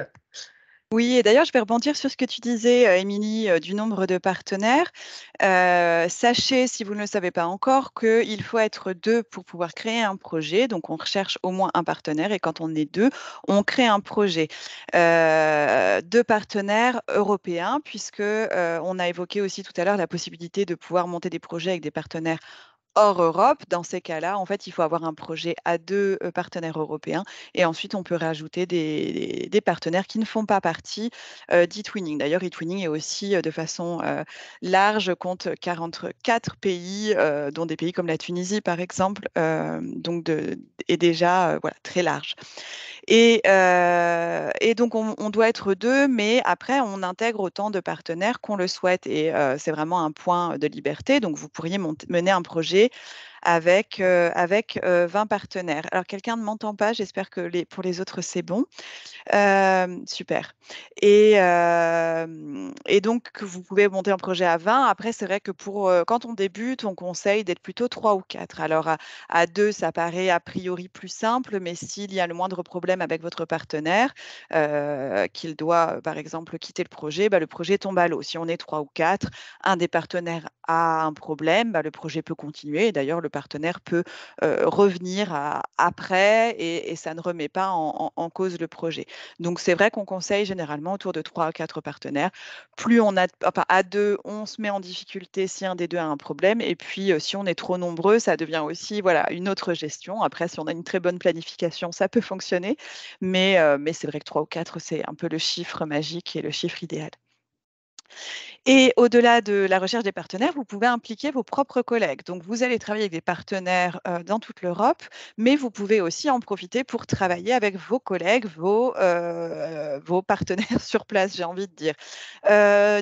Oui, et d'ailleurs, je vais rebondir sur ce que tu disais, Émilie, du nombre de partenaires. Sachez, si vous ne le savez pas encore, qu'il faut être 2 pour pouvoir créer un projet. Donc, on recherche au moins un partenaire et quand on est 2, on crée un projet. 2 partenaires européens puisque, on a évoqué aussi tout à l'heure la possibilité de pouvoir monter des projets avec des partenaires hors Europe. Dans ces cas-là, en fait, il faut avoir un projet à 2 partenaires européens et ensuite on peut rajouter des partenaires qui ne font pas partie d'eTwinning. D'ailleurs, eTwinning est aussi de façon large, compte 44 pays, dont des pays comme la Tunisie, par exemple, donc est déjà voilà, très large. Et donc, on doit être 2, mais après, on intègre autant de partenaires qu'on le souhaite. Et c'est vraiment un point de liberté. Donc, vous pourriez mener un projet avec 20 partenaires. Alors, quelqu'un ne m'entend pas. J'espère que pour les autres, c'est bon. Super. Et donc, que vous pouvez monter un projet à 20. Après, c'est vrai que quand on débute, on conseille d'être plutôt 3 ou 4. Alors, à 2, ça paraît a priori plus simple, mais s'il y a le moindre problème avec votre partenaire, qu'il doit, par exemple, quitter le projet, le projet tombe à l'eau. Si on est 3 ou 4, un des partenaires a un problème, le projet peut continuer. Et d'ailleurs, le partenaire peut revenir après et ça ne remet pas en cause le projet. Donc, c'est vrai qu'on conseille généralement autour de 3 à 4 partenaires. Plus on a, enfin, à 2, on se met en difficulté si un des 2 a un problème. Et puis, si on est trop nombreux, ça devient aussi voilà, une autre gestion. Après, si on a une très bonne planification, ça peut fonctionner. Mais c'est vrai que 3 ou 4, c'est un peu le chiffre magique et le chiffre idéal. Et au-delà de la recherche des partenaires, vous pouvez impliquer vos propres collègues. Donc, vous allez travailler avec des partenaires dans toute l'Europe, mais vous pouvez aussi en profiter pour travailler avec vos collègues, vos partenaires sur place, j'ai envie de dire.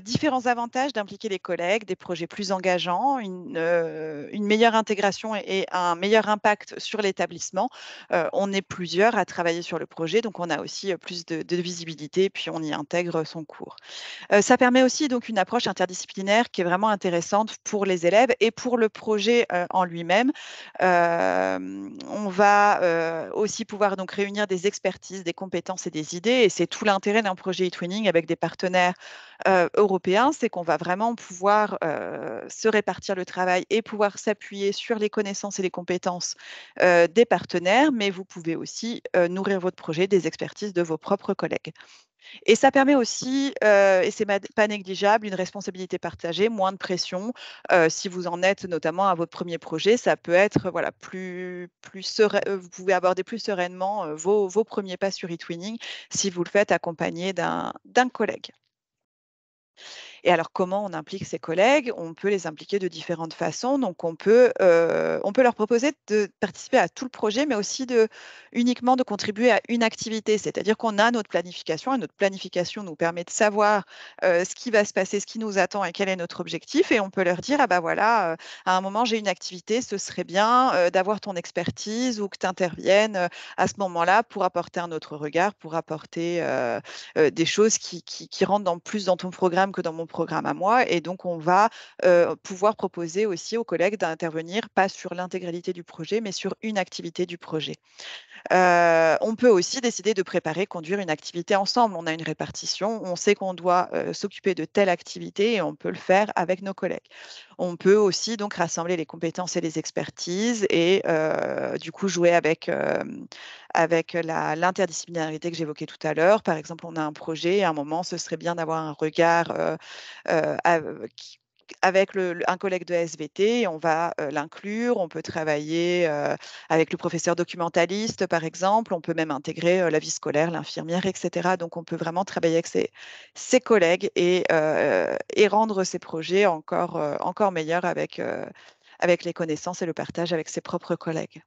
Différents avantages d'impliquer les collègues, des projets plus engageants, une meilleure intégration et un meilleur impact sur l'établissement. On est plusieurs à travailler sur le projet, donc on a aussi plus de visibilité, puis on y intègre son cours. Ça permet aussi donc une approche interdisciplinaire qui est vraiment intéressante pour les élèves et pour le projet en lui-même. On va aussi pouvoir donc réunir des expertises, des compétences et des idées. Et c'est tout l'intérêt d'un projet e-twinning avec des partenaires européens, c'est qu'on va vraiment pouvoir se répartir le travail et pouvoir s'appuyer sur les connaissances et les compétences des partenaires, mais vous pouvez aussi nourrir votre projet des expertises de vos propres collègues. Et ça permet aussi, et c'est pas négligeable, une responsabilité partagée, moins de pression. Si vous en êtes notamment à votre premier projet, ça peut être voilà, plus serein, vous pouvez aborder plus sereinement vos premiers pas sur eTwinning si vous le faites accompagné d'un collègue. Et alors, comment on implique ses collègues? On peut les impliquer de différentes façons. Donc, on peut leur proposer de participer à tout le projet, mais aussi uniquement de contribuer à une activité. C'est-à-dire qu'on a notre planification, et notre planification nous permet de savoir ce qui va se passer, ce qui nous attend et quel est notre objectif. Et on peut leur dire, ah bah voilà, à un moment, j'ai une activité, ce serait bien d'avoir ton expertise ou que tu interviennes à ce moment-là pour apporter un autre regard, pour apporter des choses qui rentrent plus dans ton programme que dans mon programme à moi. Et donc, on va pouvoir proposer aussi aux collègues d'intervenir, pas sur l'intégralité du projet, mais sur une activité du projet. On peut aussi décider de préparer, conduire une activité ensemble. On a une répartition, on sait qu'on doit s'occuper de telle activité et on peut le faire avec nos collègues. On peut aussi donc rassembler les compétences et les expertises et du coup jouer avec l'interdisciplinarité que j'évoquais tout à l'heure. Par exemple, on a un projet et à un moment, ce serait bien d'avoir un regard avec un collègue de SVT, on va l'inclure, on peut travailler avec le professeur documentaliste, par exemple, on peut même intégrer la vie scolaire, l'infirmière, etc. Donc, on peut vraiment travailler avec ses collègues et rendre ses projets encore meilleurs avec les connaissances et le partage avec ses propres collègues.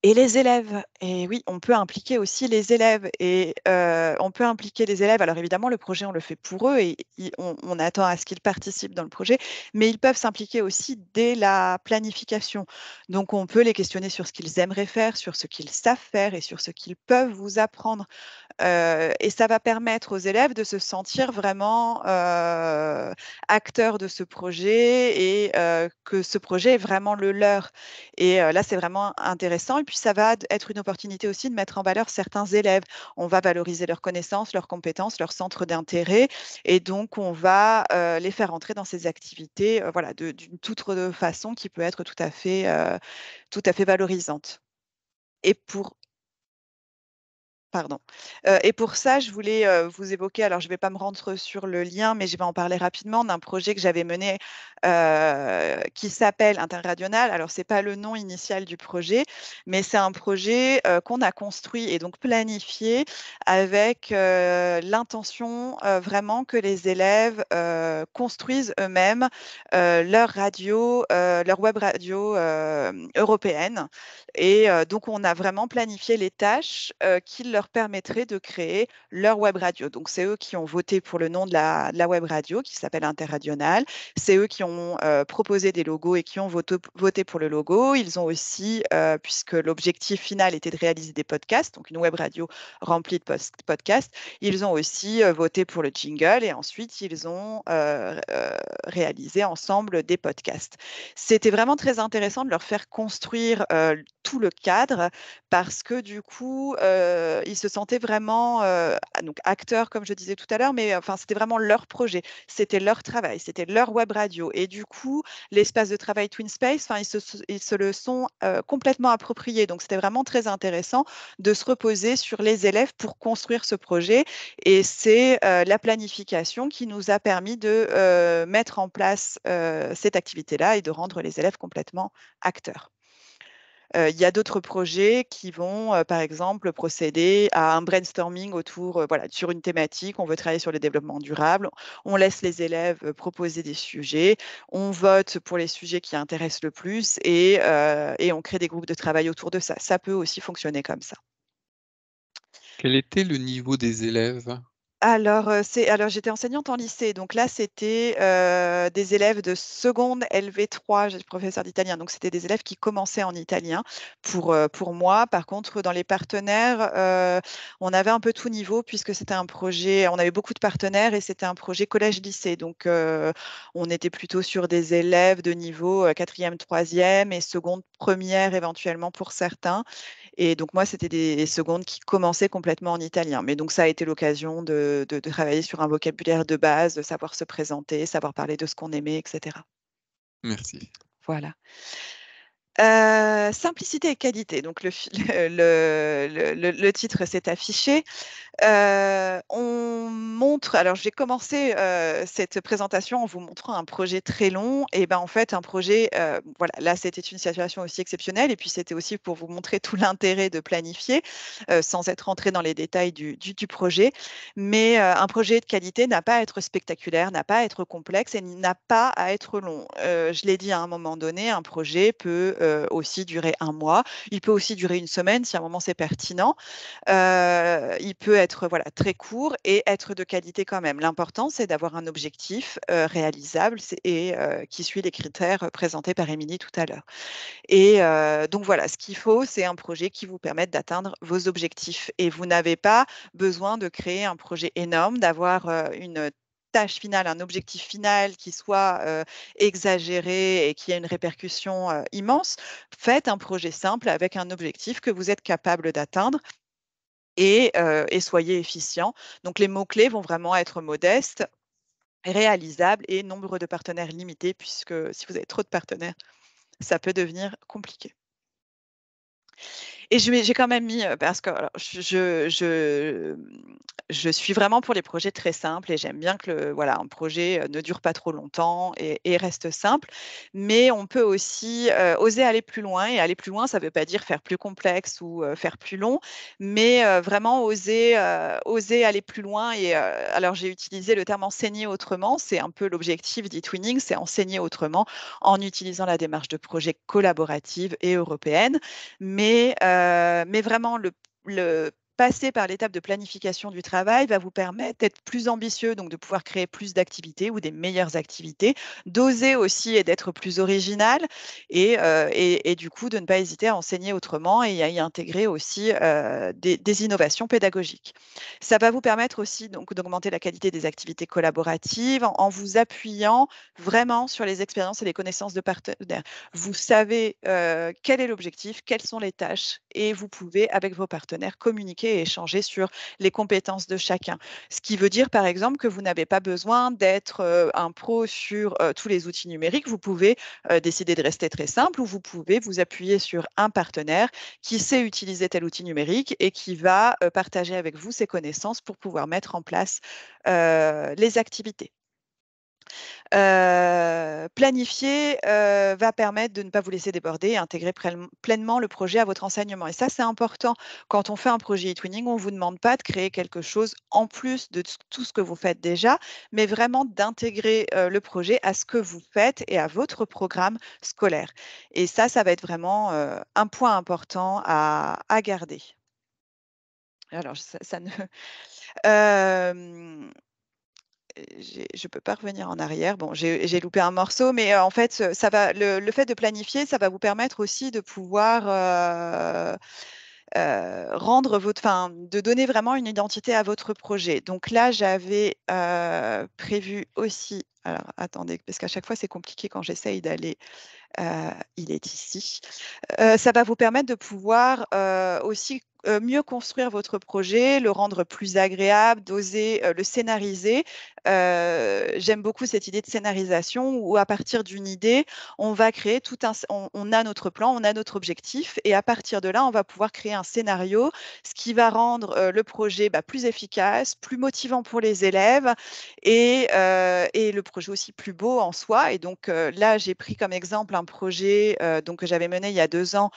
Et les élèves, et oui, on peut impliquer aussi les élèves et on peut impliquer les élèves. Alors évidemment, le projet, on le fait pour eux et on attend à ce qu'ils participent dans le projet, mais ils peuvent s'impliquer aussi dès la planification. Donc, on peut les questionner sur ce qu'ils aimeraient faire, sur ce qu'ils savent faire et sur ce qu'ils peuvent vous apprendre. Et ça va permettre aux élèves de se sentir vraiment acteurs de ce projet et que ce projet est vraiment le leur. Et là, c'est vraiment intéressant. Et puis, ça va être une opportunité aussi de mettre en valeur certains élèves. On va valoriser leurs connaissances, leurs compétences, leurs centres d'intérêt. Et donc, on va les faire entrer dans ces activités voilà, d'une toute autre façon qui peut être tout à fait valorisante. Et pour Pardon. Et pour ça, je voulais vous évoquer, alors je ne vais pas me rendre sur le lien, mais je vais en parler rapidement, d'un projet que j'avais mené qui s'appelle Interradional. Alors, ce n'est pas le nom initial du projet, mais c'est un projet qu'on a construit et donc planifié avec l'intention vraiment que les élèves construisent eux-mêmes leur radio, leur web radio européenne. Et donc, on a vraiment planifié les tâches qui leur permettraient de créer leur web radio. Donc, c'est eux qui ont voté pour le nom de la web radio qui s'appelle Interradional. C'est eux qui ont proposé des logos et qui ont voté pour le logo. Ils ont aussi, puisque l'objectif final était de réaliser des podcasts, donc une web radio remplie de podcasts, ils ont aussi voté pour le jingle et ensuite, ils ont réalisé ensemble des podcasts. C'était vraiment très intéressant de leur faire construire tout le cadre, parce que du coup, ils se sentaient vraiment donc acteurs, comme je disais tout à l'heure, mais enfin, c'était vraiment leur projet, c'était leur travail, c'était leur web radio. Et du coup, l'espace de travail TwinSpace, enfin, ils se le sont complètement approprié. Donc, c'était vraiment très intéressant de se reposer sur les élèves pour construire ce projet. Et c'est la planification qui nous a permis de mettre en place cette activité-là et de rendre les élèves complètement acteurs. Il y a d'autres projets qui vont, par exemple, procéder à un brainstorming autour, voilà, sur une thématique. On veut travailler sur le développement durable. On laisse les élèves proposer des sujets. On vote pour les sujets qui intéressent le plus et on crée des groupes de travail autour de ça. Ça peut aussi fonctionner comme ça. Quel était le niveau des élèves? Alors, j'étais enseignante en lycée, donc là, c'était des élèves de seconde LV3, j'étais professeure d'italien, donc c'était des élèves qui commençaient en italien pour moi. Par contre, dans les partenaires, on avait un peu tout niveau puisque c'était un projet, on avait beaucoup de partenaires et c'était un projet collège-lycée. Donc, on était plutôt sur des élèves de niveau 4e, 3e et seconde, première éventuellement pour certains. Et donc, moi, c'était des secondes qui commençaient complètement en italien. Mais donc, ça a été l'occasion de travailler sur un vocabulaire de base, de savoir se présenter, savoir parler de ce qu'on aimait, etc. Merci. Voilà. Simplicité et qualité. Donc, le titre s'est affiché. On montre, alors j'ai commencé cette présentation en vous montrant un projet très long. Et ben en fait, un projet, voilà, là c'était une situation aussi exceptionnelle. Et puis c'était aussi pour vous montrer tout l'intérêt de planifier, sans être rentré dans les détails du projet. Mais un projet de qualité n'a pas à être spectaculaire, n'a pas à être complexe et n'a pas à être long. Je l'ai dit à un moment donné, un projet peut aussi durer un mois. Il peut aussi durer une semaine si à un moment c'est pertinent. Il peut être voilà, très court et être de qualité quand même. L'important, c'est d'avoir un objectif réalisable et qui suit les critères présentés par Émilie tout à l'heure. Et donc voilà, ce qu'il faut, c'est un projet qui vous permette d'atteindre vos objectifs. Et vous n'avez pas besoin de créer un projet énorme, d'avoir une tâche finale, un objectif final qui soit exagéré et qui ait une répercussion immense. Faites un projet simple avec un objectif que vous êtes capable d'atteindre et soyez efficient. Donc, les mots-clés vont vraiment être modestes, réalisables et nombre de partenaires limité, puisque si vous avez trop de partenaires, ça peut devenir compliqué. Et j'ai quand même mis, parce que alors je suis vraiment pour les projets très simples et j'aime bien que voilà, un projet, ne dure pas trop longtemps et reste simple. Mais on peut aussi, oser aller plus loin et aller plus loin, ça ne veut pas dire faire plus complexe ou, faire plus long, mais, vraiment oser aller plus loin et alors j'ai utilisé le terme «enseigner autrement», c'est un peu l'objectif d'eTwinning, c'est enseigner autrement en utilisant la démarche de projet collaborative et européenne. Mais vraiment le passer par l'étape de planification du travail va vous permettre d'être plus ambitieux, donc de pouvoir créer plus d'activités ou des meilleures activités, d'oser aussi et d'être plus original et du coup de ne pas hésiter à enseigner autrement et à y intégrer aussi, des innovations pédagogiques. Ça va vous permettre aussi donc d'augmenter la qualité des activités collaboratives en vous appuyant vraiment sur les expériences et les connaissances de partenaires. Vous savez quel est l'objectif, quelles sont les tâches et vous pouvez, avec vos partenaires, communiquer et échanger sur les compétences de chacun. Ce qui veut dire, par exemple, que vous n'avez pas besoin d'être un pro sur tous les outils numériques. Vous pouvez décider de rester très simple ou vous pouvez vous appuyer sur un partenaire qui sait utiliser tel outil numérique et qui va partager avec vous ses connaissances pour pouvoir mettre en place les activités. Planifier, va permettre de ne pas vous laisser déborder et intégrer pleinement le projet à votre enseignement et ça, c'est important. Quand on fait un projet eTwinning, on ne vous demande pas de créer quelque chose en plus de tout ce que vous faites déjà, mais vraiment d'intégrer, le projet à ce que vous faites et à votre programme scolaire et ça va être vraiment, un point important à garder. Alors ça ne hem je peux pas revenir en arrière. Bon, j'ai loupé un morceau, mais en fait, ça va le fait de planifier, ça va vous permettre aussi de pouvoir, de donner vraiment une identité à votre projet. Donc là, j'avais prévu aussi, alors attendez, parce qu'à chaque fois c'est compliqué quand j'essaye d'aller, il est ici. Ça va vous permettre de pouvoir aussi mieux construire votre projet, le rendre plus agréable, d'oser le scénariser. J'aime beaucoup cette idée de scénarisation où à partir d'une idée, on va créer on a notre plan, on a notre objectif et à partir de là, on va pouvoir créer un scénario, ce qui va rendre le projet plus efficace, plus motivant pour les élèves et le projet aussi plus beau en soi. Et donc là, j'ai pris comme exemple un projet que j'avais mené il y a 2 ans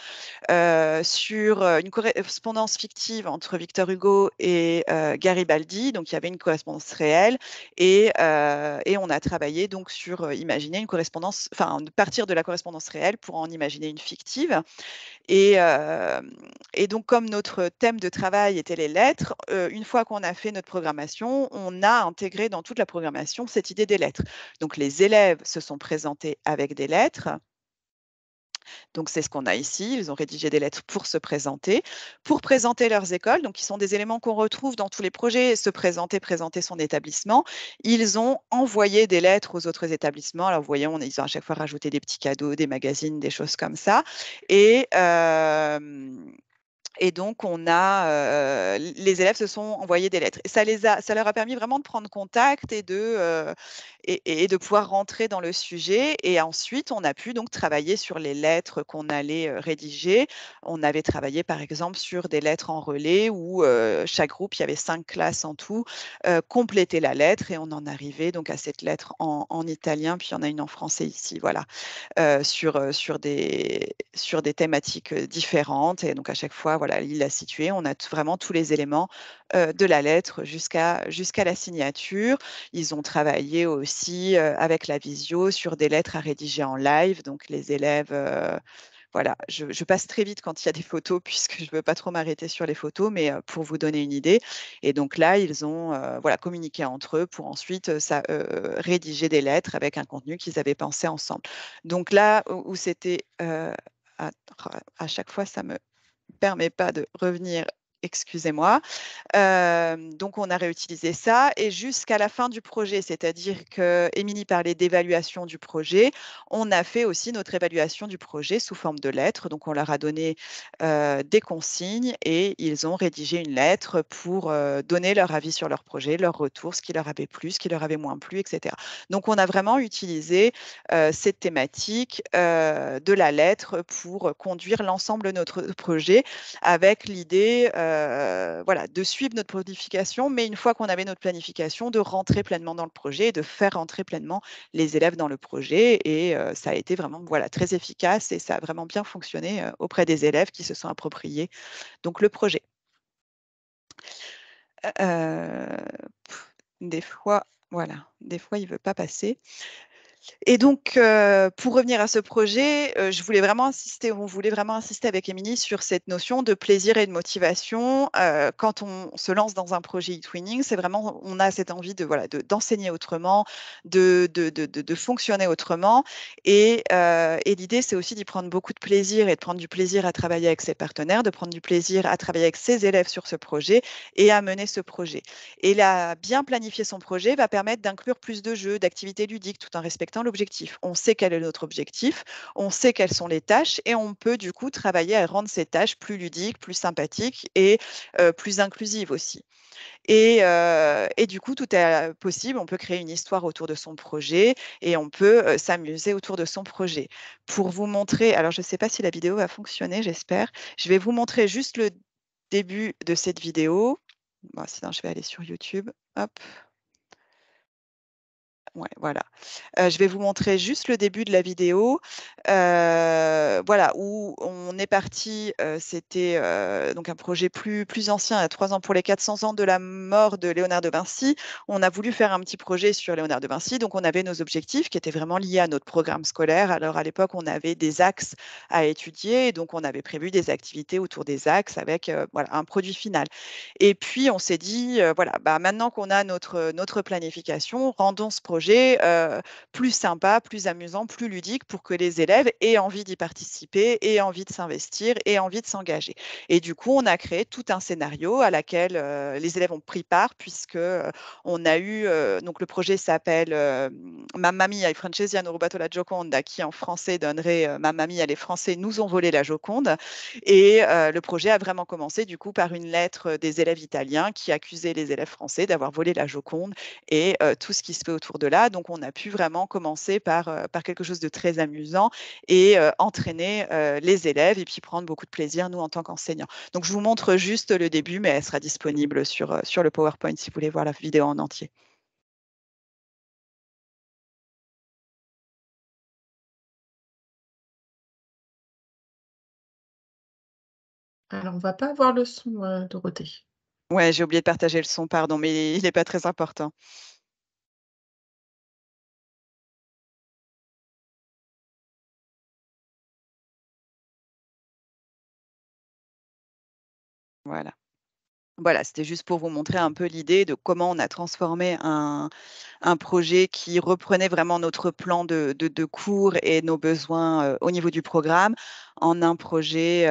sur une correspondance fictive entre Victor Hugo et Garibaldi. Donc, il y avait une correspondance réelle et on a travaillé donc sur imaginer une correspondance, enfin, partir de la correspondance réelle pour en imaginer une fictive. Et donc, comme notre thème de travail était les lettres, une fois qu'on a fait notre programmation, on a intégré dans toute la programmation cette idée des lettres. Donc, les élèves se sont présentés avec des lettres. Donc, c'est ce qu'on a ici. Ils ont rédigé des lettres pour se présenter, pour présenter leurs écoles. Donc, qui sont des éléments qu'on retrouve dans tous les projets. Se présenter, présenter son établissement. Ils ont envoyé des lettres aux autres établissements. Alors, vous voyez, ils ont à chaque fois rajouté des petits cadeaux, des magazines, des choses comme ça. Et donc, les élèves se sont envoyés des lettres. Et ça leur a permis vraiment de prendre contact et de pouvoir rentrer dans le sujet. Et ensuite, on a pu donc travailler sur les lettres qu'on allait rédiger. On avait travaillé, par exemple, sur des lettres en relais où chaque groupe, il y avait 5 classes en tout, compléter la lettre et on en arrivait donc à cette lettre en italien, puis il y en a une en français ici, voilà. Sur des thématiques différentes. Et donc, à chaque fois, voilà, il l'a situé. On a vraiment tous les éléments de la lettre jusqu'à la signature. Ils ont travaillé aussi avec la visio sur des lettres à rédiger en live. Donc, les élèves voilà, je passe très vite quand il y a des photos puisque je ne veux pas trop m'arrêter sur les photos, mais pour vous donner une idée. Et donc là, ils ont voilà, communiqué entre eux pour ensuite rédiger des lettres avec un contenu qu'ils avaient pensé ensemble. Donc là où c'était à chaque fois, ça ne me permet pas de revenir. Excusez-moi. Donc, on a réutilisé ça et jusqu'à la fin du projet, c'est-à-dire que Émilie parlait d'évaluation du projet, on a fait aussi notre évaluation du projet sous forme de lettres. Donc, on leur a donné des consignes et ils ont rédigé une lettre pour donner leur avis sur leur projet, leur retour, ce qui leur avait plu, ce qui leur avait moins plu, etc. Donc, on a vraiment utilisé cette thématique de la lettre pour conduire l'ensemble de notre projet avec l'idée voilà, de suivre notre planification, mais une fois qu'on avait notre planification, de rentrer pleinement dans le projet et de faire rentrer pleinement les élèves dans le projet. Et ça a été vraiment voilà, très efficace et ça a vraiment bien fonctionné auprès des élèves qui se sont appropriés donc, le projet. Des fois, voilà, des fois, il ne veut pas passer. Et donc, pour revenir à ce projet, on voulait vraiment insister avec Émilie sur cette notion de plaisir et de motivation. Quand on se lance dans un projet e-twinning, c'est vraiment, on a cette envie d'enseigner autrement, de fonctionner autrement. Et l'idée, c'est aussi d'y prendre beaucoup de plaisir et de prendre du plaisir à travailler avec ses partenaires, de prendre du plaisir à travailler avec ses élèves sur ce projet et à mener ce projet. Et là, bien planifier son projet va permettre d'inclure plus de jeux, d'activités ludiques tout en respectant l'objectif. On sait quel est notre objectif, on sait quelles sont les tâches et on peut du coup travailler à rendre ces tâches plus ludiques, plus sympathiques et plus inclusives aussi. Et du coup, tout est possible. On peut créer une histoire autour de son projet et on peut s'amuser autour de son projet. Pour vous montrer, alors je ne sais pas si la vidéo va fonctionner, j'espère. Je vais vous montrer juste le début de cette vidéo. Bon, sinon, je vais aller sur YouTube. Hop. Ouais, voilà. Je vais vous montrer juste le début de la vidéo, voilà, où on est parti, c'était, donc un projet plus ancien, à 3 ans pour les 400 ans de la mort de Léonard de Vinci. On a voulu faire un petit projet sur Léonard de Vinci, donc on avait nos objectifs qui étaient vraiment liés à notre programme scolaire. Alors à l'époque, on avait des axes à étudier et donc on avait prévu des activités autour des axes avec, voilà, un produit final. Et puis on s'est dit, voilà, maintenant qu'on a notre planification, rendons ce projet projet plus sympa, plus amusant, plus ludique pour que les élèves aient envie d'y participer, aient envie de s'investir, aient envie de s'engager. Et du coup, on a créé tout un scénario à laquelle les élèves ont pris part puisque on a eu, donc le projet s'appelle Mamma Mia, i francesi hanno rubato la Gioconda, qui en français donnerait Mamma Mia, les Français nous ont volé la Joconde. Et le projet a vraiment commencé du coup par une lettre des élèves italiens qui accusaient les élèves français d'avoir volé la Joconde et tout ce qui se fait autour de là. Donc, on a pu vraiment commencer par quelque chose de très amusant et entraîner les élèves et puis prendre beaucoup de plaisir, nous, en tant qu'enseignants. Donc, je vous montre juste le début, mais elle sera disponible sur le PowerPoint si vous voulez voir la vidéo en entier. Alors, on ne va pas avoir le son, Dorothée. Ouais, j'ai oublié de partager le son, pardon, mais il n'est pas très important. Voilà. Voilà, c'était juste pour vous montrer un peu l'idée de comment on a transformé un projet qui reprenait vraiment notre plan de cours et nos besoins au niveau du programme en un projet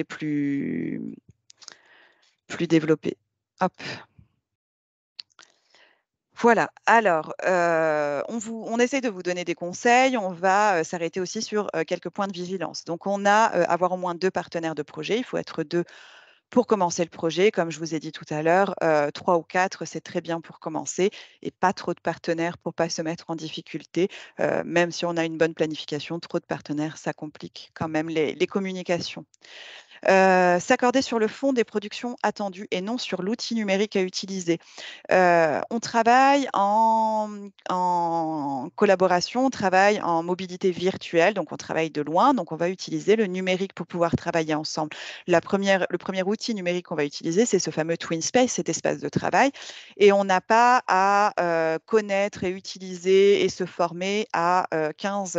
plus développé. Hop. Voilà, alors, on essaie de vous donner des conseils, on va s'arrêter aussi sur quelques points de vigilance. Donc, on a avoir au moins 2 partenaires de projet, il faut être 2 pour commencer le projet. Comme je vous ai dit tout à l'heure, 3 ou 4, c'est très bien pour commencer et pas trop de partenaires pour ne pas se mettre en difficulté. Même si on a une bonne planification, trop de partenaires, ça complique quand même les communications. S'accorder sur le fond des productions attendues et non sur l'outil numérique à utiliser. On travaille en collaboration, on travaille en mobilité virtuelle, donc on travaille de loin, donc on va utiliser le numérique pour pouvoir travailler ensemble. Le premier outil numérique qu'on va utiliser, c'est ce fameux TwinSpace, cet espace de travail, et on n'a pas à connaître et utiliser et se former à 15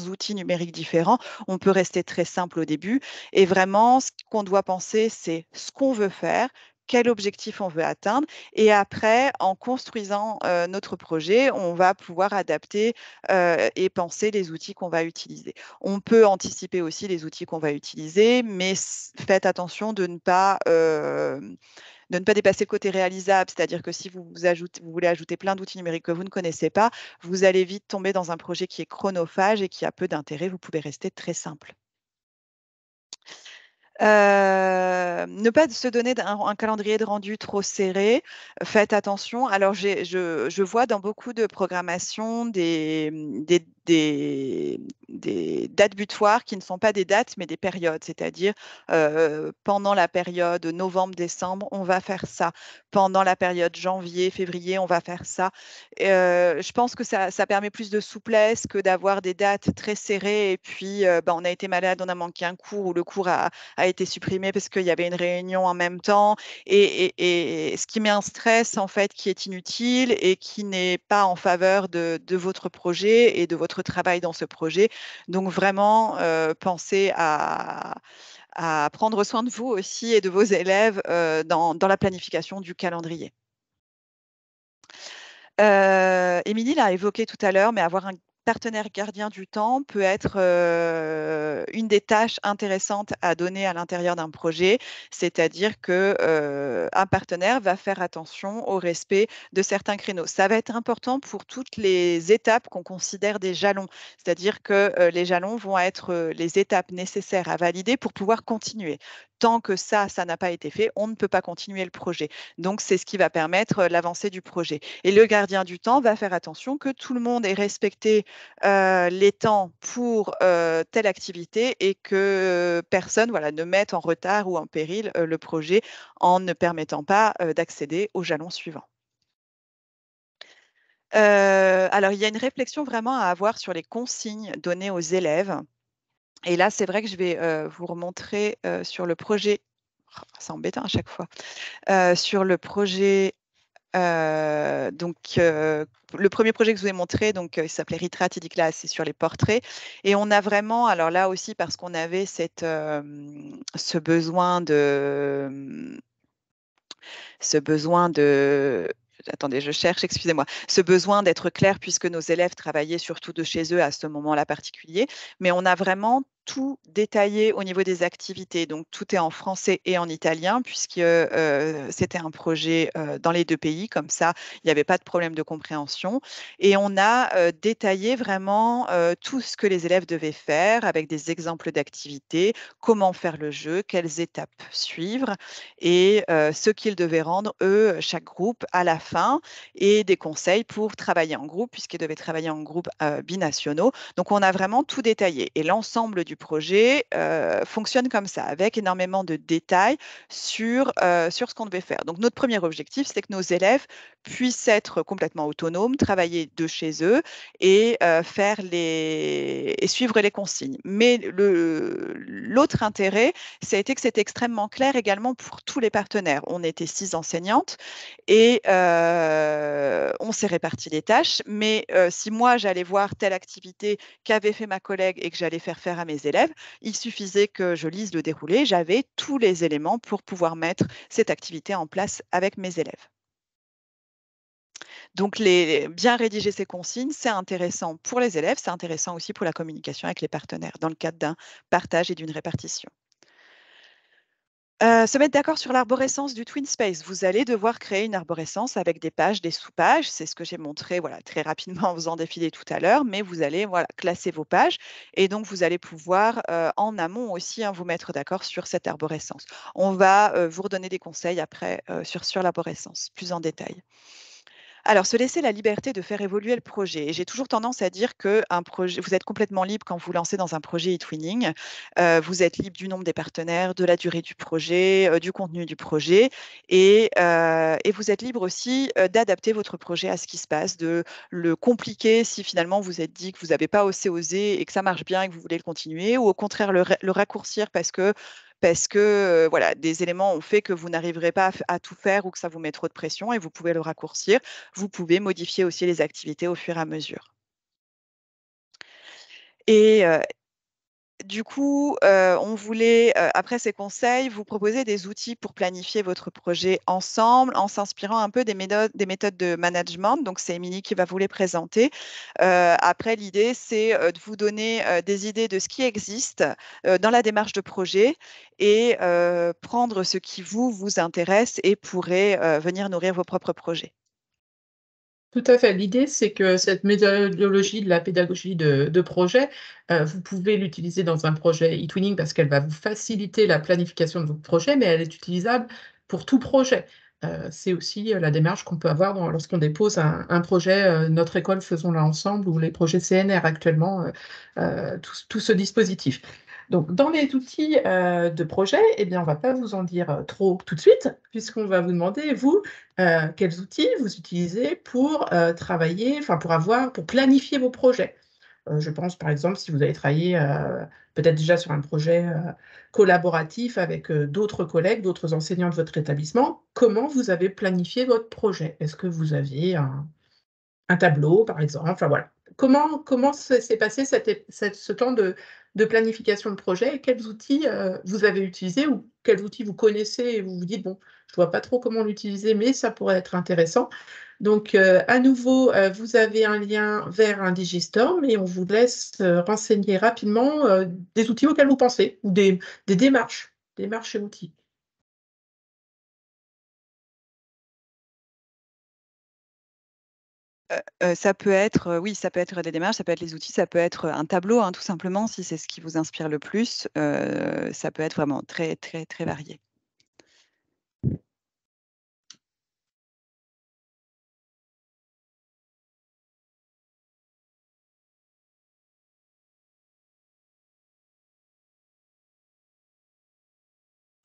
outils numériques différents. On peut rester très simple au début, et vraiment, ce qu'on doit penser, c'est ce qu'on veut faire, quel objectif on veut atteindre. Et après, en construisant notre projet, on va pouvoir adapter et penser les outils qu'on va utiliser. On peut anticiper aussi les outils qu'on va utiliser, mais faites attention de ne pas dépasser le côté réalisable. C'est-à-dire que si vous voulez ajouter plein d'outils numériques que vous ne connaissez pas, vous allez vite tomber dans un projet qui est chronophage et qui a peu d'intérêt. Vous pouvez rester très simple. Ne pas se donner un calendrier de rendu trop serré. Faites attention. Alors, je vois dans beaucoup de programmations des dates butoirs qui ne sont pas des dates, mais des périodes. C'est-à-dire, pendant la période novembre-décembre, on va faire ça. Pendant la période janvier-février, on va faire ça. Je pense que ça permet plus de souplesse que d'avoir des dates très serrées et puis on a été malade, on a manqué un cours ou le cours a été supprimé parce qu'il y avait une réunion en même temps et ce qui met un stress en fait qui est inutile et qui n'est pas en faveur de votre projet et de votre travail dans ce projet. Donc vraiment, pensez à prendre soin de vous aussi et de vos élèves dans la planification du calendrier. Émilie l'a évoqué tout à l'heure, mais avoir un partenaire gardien du temps peut être une des tâches intéressantes à donner à l'intérieur d'un projet, c'est-à-dire qu'un partenaire va faire attention au respect de certains créneaux. Ça va être important pour toutes les étapes qu'on considère des jalons, c'est-à-dire que les jalons vont être les étapes nécessaires à valider pour pouvoir continuer. Tant que ça n'a pas été fait, on ne peut pas continuer le projet. Donc, c'est ce qui va permettre l'avancée du projet. Et le gardien du temps va faire attention que tout le monde ait respecté les temps pour telle activité et que personne ne mette en retard ou en péril le projet en ne permettant pas d'accéder au jalon suivant. Alors, il y a une réflexion vraiment à avoir sur les consignes données aux élèves. Et là, c'est vrai que je vais vous remontrer sur le projet. Oh, c'est embêtant à chaque fois. Sur le projet le premier projet que je vous ai montré, il s'appelait Retreat ID Class, c'est sur les portraits. Et on a vraiment, alors là aussi, parce qu'on avait ce besoin de attendez, je cherche, excusez-moi, ce besoin d'être clair puisque nos élèves travaillaient surtout de chez eux à ce moment-là particulier, mais on a vraiment tout détaillé au niveau des activités. Donc, tout est en français et en italien puisque c'était un projet dans les 2 pays. Comme ça, il n'y avait pas de problème de compréhension. Et on a détaillé vraiment tout ce que les élèves devaient faire avec des exemples d'activités, comment faire le jeu, quelles étapes suivre et ce qu'ils devaient rendre, eux, chaque groupe, à la fin et des conseils pour travailler en groupe puisqu'ils devaient travailler en groupe binationaux. Donc, on a vraiment tout détaillé et l'ensemble du projet fonctionne comme ça, avec énormément de détails sur ce qu'on devait faire. Donc, notre premier objectif, c'est que nos élèves puissent être complètement autonomes, travailler de chez eux et suivre les consignes. Mais l'autre intérêt, ça a été que c'était extrêmement clair également pour tous les partenaires. On était 6 enseignantes et on s'est réparti les tâches. Mais si moi, j'allais voir telle activité qu'avait fait ma collègue et que j'allais faire à mes élèves, il suffisait que je lise le déroulé. J'avais tous les éléments pour pouvoir mettre cette activité en place avec mes élèves. Donc, bien rédiger ces consignes, c'est intéressant pour les élèves, c'est intéressant aussi pour la communication avec les partenaires dans le cadre d'un partage et d'une répartition. Se mettre d'accord sur l'arborescence du Twin Space. Vous allez devoir créer une arborescence avec des pages, des sous-pages. C'est ce que j'ai montré voilà, très rapidement en faisant défiler tout à l'heure, mais vous allez voilà, classer vos pages et donc vous allez pouvoir en amont aussi vous mettre d'accord sur cette arborescence. On va vous redonner des conseils après sur l'arborescence, plus en détail. Alors, se laisser la liberté de faire évoluer le projet. Et j'ai toujours tendance à dire que vous êtes complètement libre quand vous lancez dans un projet eTwinning. Vous êtes libre du nombre des partenaires, de la durée du projet, du contenu du projet. Et vous êtes libre aussi d'adapter votre projet à ce qui se passe, de le compliquer si finalement vous êtes dit que vous n'avez pas assez osé et que ça marche bien et que vous voulez le continuer, ou au contraire le raccourcir parce que voilà, des éléments ont fait que vous n'arriverez pas à tout faire ou que ça vous met trop de pression et vous pouvez le raccourcir. Vous pouvez modifier aussi les activités au fur et à mesure. Et du coup, on voulait, après ces conseils, vous proposer des outils pour planifier votre projet ensemble en s'inspirant un peu des méthodes de management. Donc, c'est Émilie qui va vous les présenter. Après, l'idée, c'est de vous donner des idées de ce qui existe dans la démarche de projet et prendre ce qui vous intéresse et pourrait venir nourrir vos propres projets. Tout à fait. L'idée, c'est que cette méthodologie de la pédagogie de projet, vous pouvez l'utiliser dans un projet eTwinning parce qu'elle va vous faciliter la planification de votre projet, mais elle est utilisable pour tout projet. C'est aussi, la démarche qu'on peut avoir lorsqu'on dépose un projet, Notre école faisons-la ensemble ou les projets CNR actuellement, tout ce dispositif. Donc dans les outils, de projet, eh bien, on va pas vous en dire, trop tout de suite, puisqu'on va vous demander, vous, quels outils vous utilisez pour, travailler, enfin pour planifier vos projets? Je pense par exemple si vous avez travaillé, peut-être déjà sur un projet, collaboratif avec, d'autres collègues, d'autres enseignants de votre établissement, comment vous avez planifié votre projet? Est-ce que vous aviez un tableau par exemple? Enfin voilà. Comment s'est passé ce temps de planification de projet et quels outils, vous avez utilisés ou quels outils vous connaissez et vous vous dites: «Bon, je vois pas trop comment l'utiliser, mais ça pourrait être intéressant». Donc, à nouveau, vous avez un lien vers un Digistorm et on vous laisse, renseigner rapidement, des outils auxquels vous pensez ou des démarches et outils. Ça peut être, oui, ça peut être des démarches, ça peut être les outils, ça peut être un tableau, tout simplement, si c'est ce qui vous inspire le plus. Ça peut être vraiment très, très, très varié.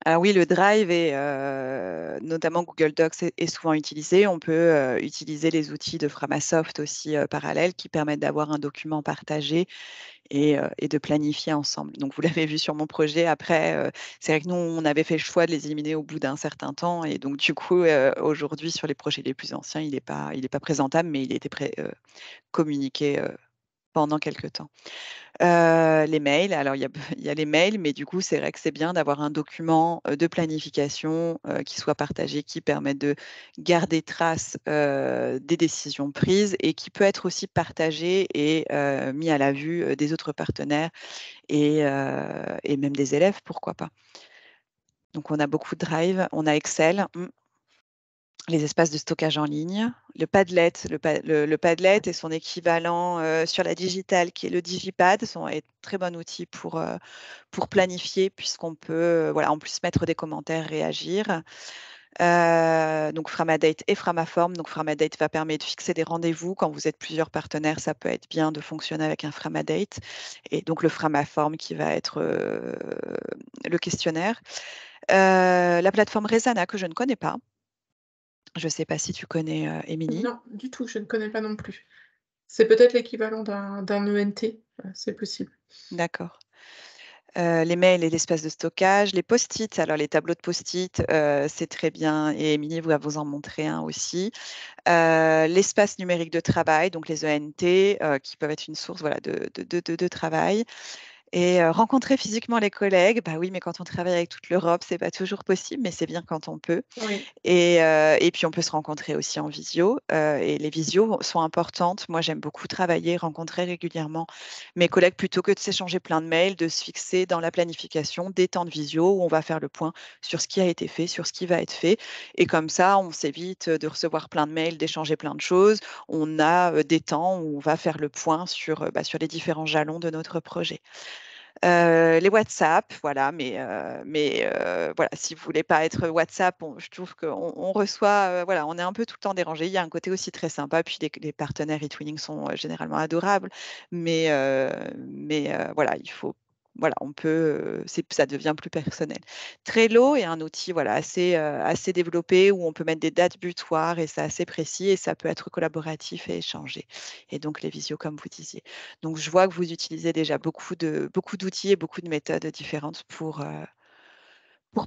Alors oui, le Drive et notamment Google Docs est souvent utilisé. On peut, utiliser les outils de Framasoft aussi, parallèles qui permettent d'avoir un document partagé et de planifier ensemble. Donc vous l'avez vu sur mon projet. Après, c'est vrai que nous, on avait fait le choix de les éliminer au bout d'un certain temps et donc du coup, aujourd'hui, sur les projets les plus anciens, il est pas présentable, mais il était communiqué, pendant quelques temps. Les mails, alors il y a les mails, mais du coup, c'est vrai que c'est bien d'avoir un document de planification qui soit partagé, qui permette de garder trace des décisions prises et qui peut être aussi partagé et mis à la vue des autres partenaires et même des élèves, pourquoi pas. Donc, on a beaucoup de Drive, on a Excel. Les espaces de stockage en ligne, le Padlet, le Padlet et son équivalent sur la digitale qui est le Digipad est un très bon outil pour planifier puisqu'on peut voilà, en plus mettre des commentaires, réagir. Donc Framadate et Framaform. Donc Framadate va permettre de fixer des rendez-vous. Quand vous êtes plusieurs partenaires, ça peut être bien de fonctionner avec un Framadate. Et donc le Framaform qui va être le questionnaire. La plateforme Resana que je ne connais pas. Je ne sais pas si tu connais, Émilie? Non, du tout, je ne connais pas non plus. C'est peut-être l'équivalent d'un ENT, c'est possible. D'accord. Les mails et l'espace de stockage, les post-it. Alors les tableaux de post-it, c'est très bien et Émilie va vous en montrer un aussi. L'espace numérique de travail, donc les ENT, qui peuvent être une source, voilà, de travail. Et rencontrer physiquement les collègues, bah oui, mais quand on travaille avec toute l'Europe, c'est pas toujours possible, mais c'est bien quand on peut. Oui. Et puis on peut se rencontrer aussi en visio, et les visios sont importantes. Moi, j'aime beaucoup travailler, rencontrer régulièrement mes collègues plutôt que de s'échanger plein de mails, de se fixer dans la planification des temps de visio où on va faire le point sur ce qui a été fait, sur ce qui va être fait et comme ça, on s'évite de recevoir plein de mails, d'échanger plein de choses. On a, des temps où on va faire le point sur, sur les différents jalons de notre projet. Les WhatsApp, voilà, voilà, si vous voulez pas être WhatsApp, je trouve qu'on reçoit, voilà, on est un peu tout le temps dérangé. Il y a un côté aussi très sympa, puis les partenaires eTwinning sont, généralement adorables, voilà, voilà, on peut, ça devient plus personnel. Trello est un outil, voilà, assez développé où on peut mettre des dates butoirs et c'est assez précis et ça peut être collaboratif et échangé et donc les visios comme vous disiez. Donc, je vois que vous utilisez déjà beaucoup d'outils et beaucoup de méthodes différentes pour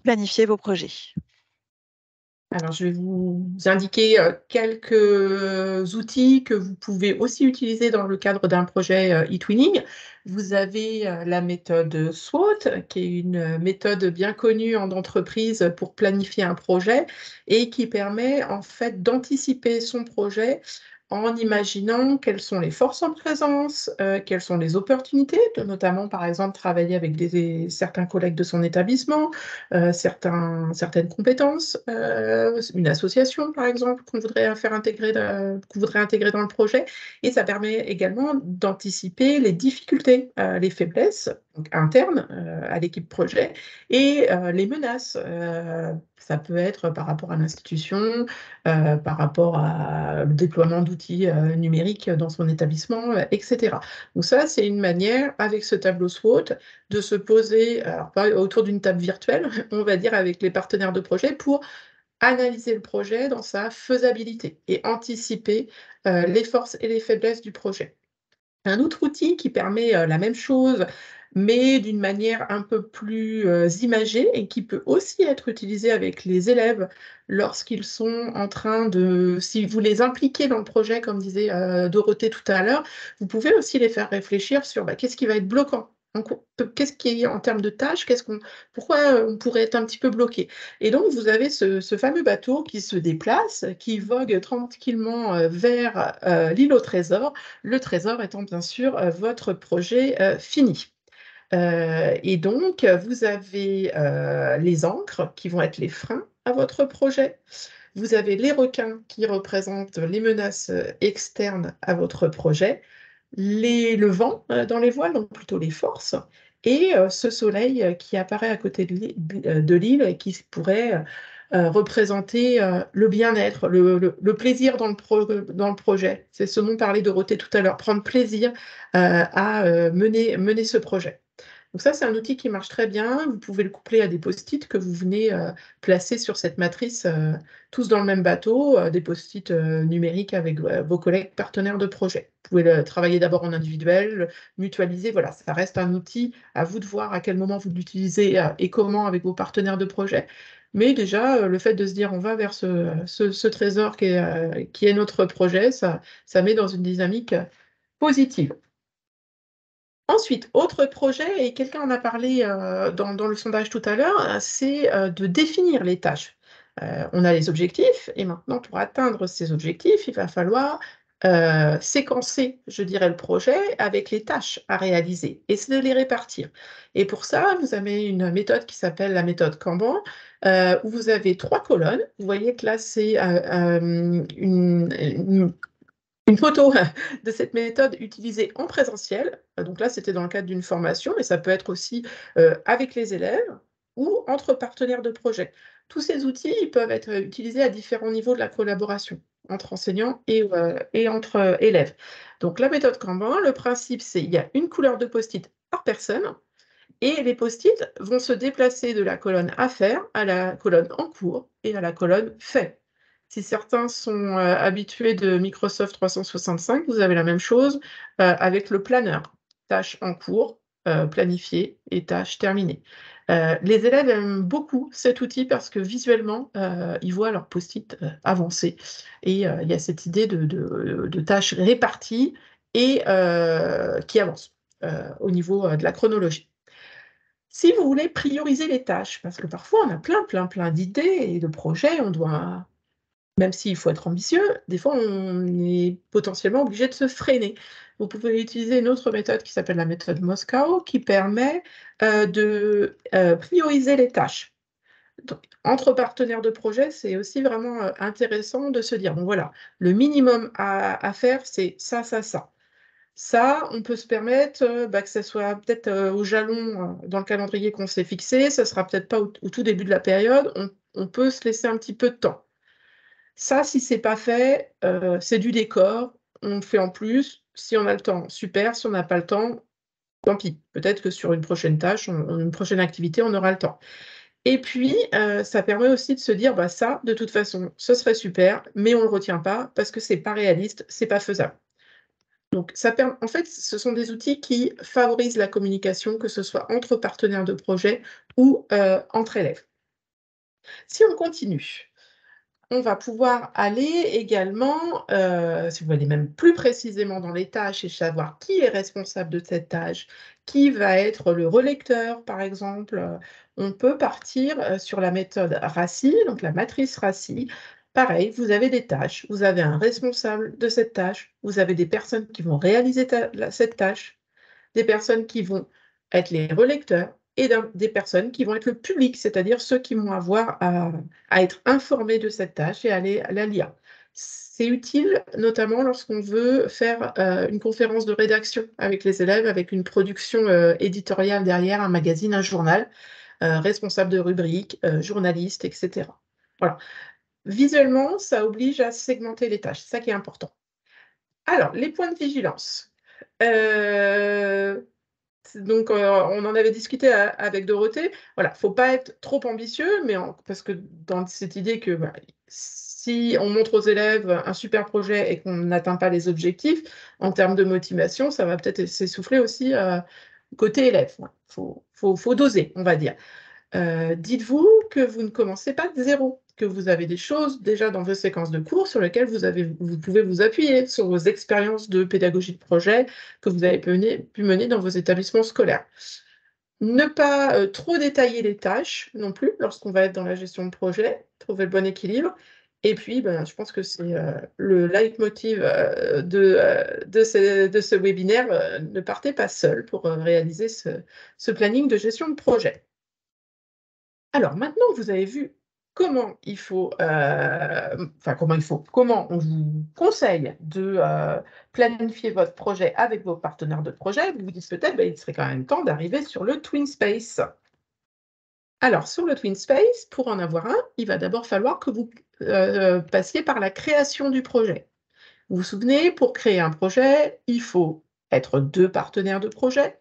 planifier vos projets. Alors, je vais vous indiquer, quelques outils que vous pouvez aussi utiliser dans le cadre d'un projet, eTwinning. Vous avez, la méthode SWOT, qui est une méthode bien connue en entreprise pour planifier un projet et qui permet en fait d'anticiper son projet en imaginant quelles sont les forces en présence, quelles sont les opportunités, de notamment, par exemple, travailler avec certains collègues de son établissement, certaines compétences, une association, par exemple, qu'on voudrait intégrer dans le projet. Et ça permet également d'anticiper les difficultés, les faiblesses donc internes à l'équipe projet et les menaces. Ça peut être par rapport à l'institution, par rapport au déploiement d'outils numériques dans son établissement, etc. Donc ça, c'est une manière, avec ce tableau SWOT, de se poser, alors pas autour d'une table virtuelle, on va dire avec les partenaires de projet, pour analyser le projet dans sa faisabilité et anticiper les forces et les faiblesses du projet. Un autre outil qui permet la même chose, mais d'une manière un peu plus imagée et qui peut aussi être utilisé avec les élèves lorsqu'ils sont en train si vous les impliquez dans le projet, comme disait Dorothée tout à l'heure, vous pouvez aussi les faire réfléchir sur qu'est-ce qui va être bloquant. Qu'est-ce qui est en termes de tâches, pourquoi on pourrait être un petit peu bloqué. Et donc, vous avez ce fameux bateau qui se déplace, qui vogue tranquillement vers l'île au trésor, le trésor étant bien sûr votre projet fini. Et donc, vous avez les ancres qui vont être les freins à votre projet. Vous avez les requins qui représentent les menaces externes à votre projet, le vent dans les voiles, donc plutôt les forces, et ce soleil qui apparaît à côté de l'île et qui pourrait représenter le bien-être, le plaisir dans le projet. C'est ce dont parlait Dorothée tout à l'heure, prendre plaisir à mener ce projet. Donc ça, c'est un outil qui marche très bien. Vous pouvez le coupler à des post-it que vous venez placer sur cette matrice, tous dans le même bateau, des post-it numériques avec vos collègues partenaires de projet. Vous pouvez le travailler d'abord en individuel, le mutualiser. Voilà, ça reste un outil. À vous de voir à quel moment vous l'utilisez et comment avec vos partenaires de projet. Mais déjà, le fait de se dire on va vers ce trésor qui est notre projet, ça met dans une dynamique positive. Ensuite, autre projet, et quelqu'un en a parlé dans le sondage tout à l'heure, c'est de définir les tâches. On a les objectifs, et maintenant, pour atteindre ces objectifs, il va falloir séquencer, je dirais, le projet avec les tâches à réaliser, et c'est de les répartir. Et pour ça, vous avez une méthode qui s'appelle la méthode Kanban, où vous avez 3 colonnes. Vous voyez que là, c'est une photo de cette méthode utilisée en présentiel. Donc là, c'était dans le cadre d'une formation, mais ça peut être aussi avec les élèves ou entre partenaires de projet. Tous ces outils, ils peuvent être utilisés à différents niveaux de la collaboration entre enseignants et entre élèves. Donc la méthode Kanban, le principe, c'est qu'il y a une couleur de post-it par personne, et les post-it vont se déplacer de la colonne à faire à la colonne en cours et à la colonne fait. Si certains sont habitués de Microsoft 365, vous avez la même chose avec le planeur. Tâches en cours, planifiées, et tâches terminées. Les élèves aiment beaucoup cet outil parce que visuellement, ils voient leur post-it avancer. Et il y a cette idée de tâches réparties et qui avancent au niveau de la chronologie. Si vous voulez prioriser les tâches, parce que parfois on a plein d'idées et de projets, on doit, même s'il faut être ambitieux, des fois on est potentiellement obligé de se freiner. Vous pouvez utiliser une autre méthode qui s'appelle la méthode Moscow, qui permet de prioriser les tâches. Donc, entre partenaires de projet, c'est aussi vraiment intéressant de se dire, bon voilà, le minimum à faire, c'est ça, ça, ça. Ça, on peut se permettre que ça soit peut-être au jalon dans le calendrier qu'on s'est fixé, ça sera peut-être pas au tout début de la période, on peut se laisser un petit peu de temps. Ça, si c'est pas fait, c'est du décor, on le fait en plus. Si on a le temps, super, si on n'a pas le temps, tant pis. Peut-être que sur une prochaine tâche, une prochaine activité, on aura le temps. Et puis, ça permet aussi de se dire, bah ça, de toute façon, ce serait super, mais on le retient pas parce que c'est pas réaliste, c'est pas faisable. Donc en fait, ce sont des outils qui favorisent la communication, que ce soit entre partenaires de projet ou entre élèves. Si on continue, on va pouvoir aller également, si vous voulez même plus précisément dans les tâches et savoir qui est responsable de cette tâche, qui va être le relecteur par exemple, on peut partir sur la méthode RACI, donc la matrice RACI. Pareil, vous avez des tâches, vous avez un responsable de cette tâche, vous avez des personnes qui vont réaliser cette tâche, des personnes qui vont être les relecteurs, et des personnes qui vont être le public, c'est-à-dire ceux qui vont avoir à être informés de cette tâche et à la lire. C'est utile notamment lorsqu'on veut faire une conférence de rédaction avec les élèves, avec une production éditoriale derrière, un magazine, un journal, responsable de rubrique, journaliste, etc. Voilà. Visuellement, ça oblige à segmenter les tâches, c'est ça qui est important. Alors, les points de vigilance. Donc, on en avait discuté avec Dorothée. Voilà, faut pas être trop ambitieux, mais parce que dans cette idée que si on montre aux élèves un super projet et qu'on n'atteint pas les objectifs, en termes de motivation, ça va peut-être s'essouffler aussi côté élève. Ouais. Faut doser, on va dire. Dites-vous que vous ne commencez pas de zéro, que vous avez des choses déjà dans vos séquences de cours sur lesquelles vous pouvez vous appuyer sur vos expériences de pédagogie de projet que vous avez pu mener dans vos établissements scolaires. Ne pas trop détailler les tâches non plus lorsqu'on va être dans la gestion de projet, trouver le bon équilibre. Et puis, je pense que c'est le leitmotiv de ce webinaire. Ne partez pas seul pour réaliser ce planning de gestion de projet. Alors maintenant que vous avez vu comment on vous conseille de planifier votre projet avec vos partenaires de projet, vous vous dites peut-être il serait quand même temps d'arriver sur le TwinSpace. Alors sur le TwinSpace, pour en avoir un, il va d'abord falloir que vous passiez par la création du projet. Vous vous souvenez, pour créer un projet, il faut être 2 partenaires de projet.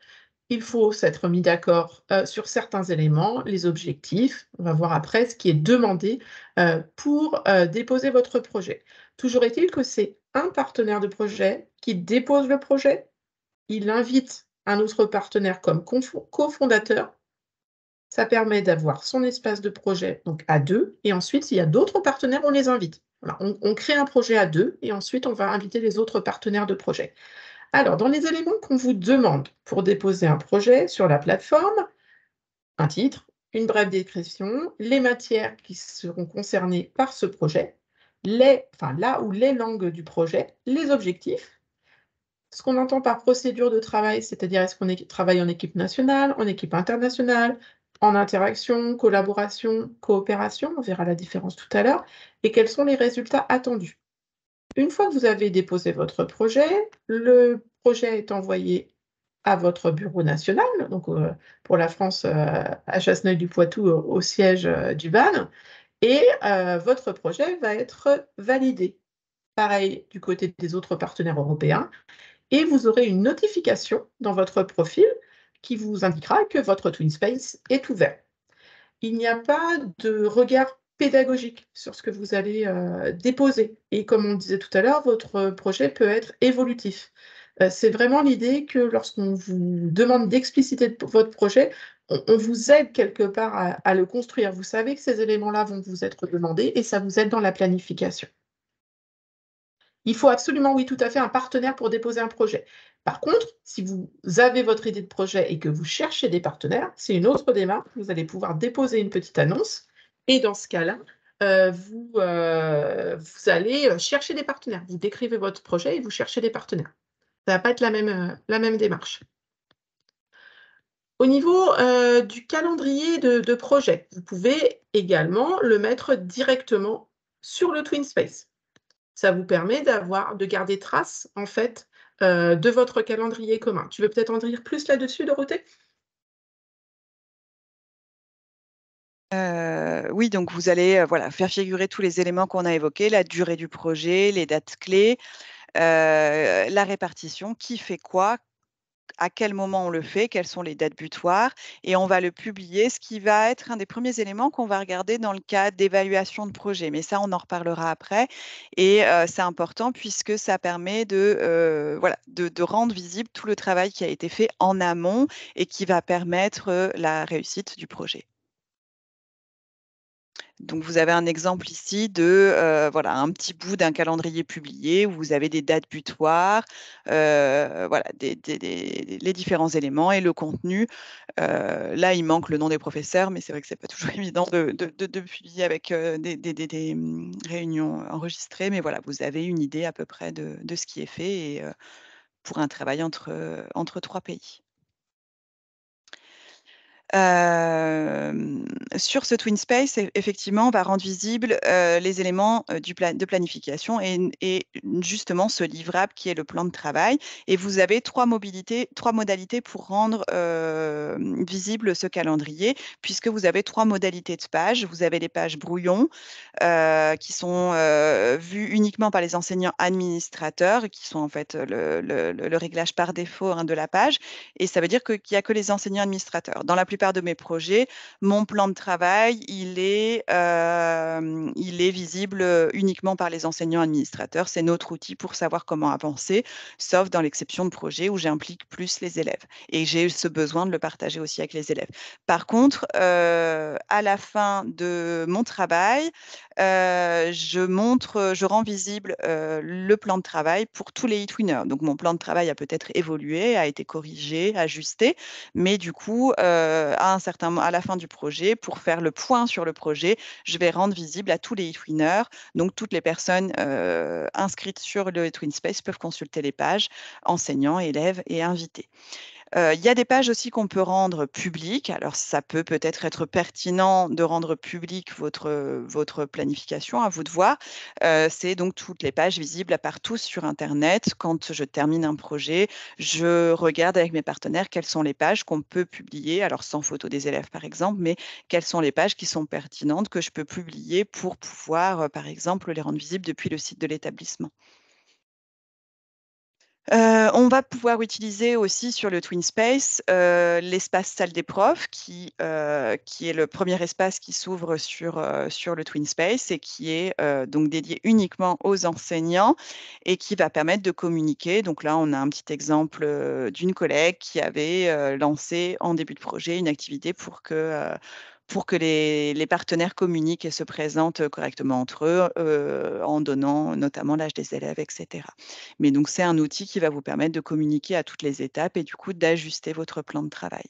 Il faut s'être mis d'accord sur certains éléments, les objectifs. On va voir après ce qui est demandé pour déposer votre projet. Toujours est-il que c'est un partenaire de projet qui dépose le projet. Il invite un autre partenaire comme cofondateur. Ça permet d'avoir son espace de projet donc à 2. Et ensuite, s'il y a d'autres partenaires, on les invite. Voilà, on crée un projet à 2 et ensuite, on va inviter les autres partenaires de projet. Alors, dans les éléments qu'on vous demande pour déposer un projet sur la plateforme, un titre, une brève description, les matières qui seront concernées par ce projet, là où les langues du projet, les objectifs, ce qu'on entend par procédure de travail, c'est-à-dire est-ce qu'on travaille en équipe nationale, en équipe internationale, en interaction, collaboration, coopération, on verra la différence tout à l'heure, et quels sont les résultats attendus. Une fois que vous avez déposé votre projet, le projet est envoyé à votre bureau national, donc pour la France, à Chasseneuil-du-Poitou, au siège du BAN, et votre projet va être validé. Pareil du côté des autres partenaires européens, et vous aurez une notification dans votre profil qui vous indiquera que votre TwinSpace est ouvert. Il n'y a pas de regard pédagogique sur ce que vous allez déposer. Et comme on disait tout à l'heure, votre projet peut être évolutif. C'est vraiment l'idée que lorsqu'on vous demande d'expliciter votre projet, on vous aide quelque part à le construire. Vous savez que ces éléments-là vont vous être demandés et ça vous aide dans la planification. Il faut absolument, oui, tout à fait, un partenaire pour déposer un projet. Par contre, si vous avez votre idée de projet et que vous cherchez des partenaires, c'est une autre démarche. Vous allez pouvoir déposer une petite annonce et dans ce cas-là, vous allez chercher des partenaires. Vous décrivez votre projet et vous cherchez des partenaires. Ça ne va pas être la même démarche. Au niveau du calendrier de projet, vous pouvez également le mettre directement sur le TwinSpace. Ça vous permet de garder trace, en fait, de votre calendrier commun. Tu veux peut-être en dire plus là-dessus, Dorothée? Oui, donc vous allez, voilà, faire figurer tous les éléments qu'on a évoqués, la durée du projet, les dates clés, la répartition, qui fait quoi, à quel moment on le fait, quelles sont les dates butoirs et on va le publier, ce qui va être un des premiers éléments qu'on va regarder dans le cas d'évaluation de projet. Mais ça, on en reparlera après et c'est important puisque ça permet voilà, de rendre visible tout le travail qui a été fait en amont et qui va permettre, la réussite du projet. Donc vous avez un exemple ici de, voilà, un petit bout d'un calendrier publié où vous avez des dates butoirs, voilà, les différents éléments et le contenu. Là, il manque le nom des professeurs, mais c'est vrai que c'est pas toujours évident de publier avec, des réunions enregistrées. Mais voilà, vous avez une idée à peu près de ce qui est fait et pour un travail entre 3 pays. Sur ce TwinSpace, effectivement, on va rendre visibles, les éléments, de planification et justement ce livrable qui est le plan de travail et vous avez 3 modalités pour rendre, visible ce calendrier puisque vous avez 3 modalités de pages. Vous avez les pages brouillon, qui sont, vues uniquement par les enseignants administrateurs et qui sont en fait, le réglage par défaut, hein, de la page et ça veut dire qu'il n'y a que les enseignants administrateurs. Dans la plupart de mes projets, mon plan de travail, il est visible, uniquement par les enseignants administrateurs. C'est notre outil pour savoir comment avancer, sauf dans l'exception de projet où j'implique plus les élèves et j'ai ce besoin de le partager aussi avec les élèves. Par contre, à la fin de mon travail, je rends visible, le plan de travail pour tous les e-twiners. Donc mon plan de travail a peut-être évolué, a été corrigé, ajusté, mais du coup, à la fin du projet, pour faire le point sur le projet, je vais rendre visible à tous les e-twiners. Donc toutes les personnes, inscrites sur le TwinSpace peuvent consulter les pages, enseignants, élèves et invités. Il y a des pages aussi qu'on peut rendre publiques. Alors ça peut-être être pertinent de rendre publique votre planification, à vous de voir. C'est donc toutes les pages visibles par tous sur internet. Quand je termine un projet, je regarde avec mes partenaires quelles sont les pages qu'on peut publier, alors sans photo des élèves par exemple, mais quelles sont les pages qui sont pertinentes que je peux publier pour pouvoir, par exemple, les rendre visibles depuis le site de l'établissement. On va pouvoir utiliser aussi sur le TwinSpace, l'espace salle des profs qui est le premier espace qui s'ouvre sur le TwinSpace et qui est, donc dédié uniquement aux enseignants et qui va permettre de communiquer. Donc là, on a un petit exemple, d'une collègue qui avait, lancé en début de projet une activité pour que les partenaires communiquent et se présentent correctement entre eux, en donnant notamment l'âge des élèves, etc. Mais donc, c'est un outil qui va vous permettre de communiquer à toutes les étapes et du coup, d'ajuster votre plan de travail.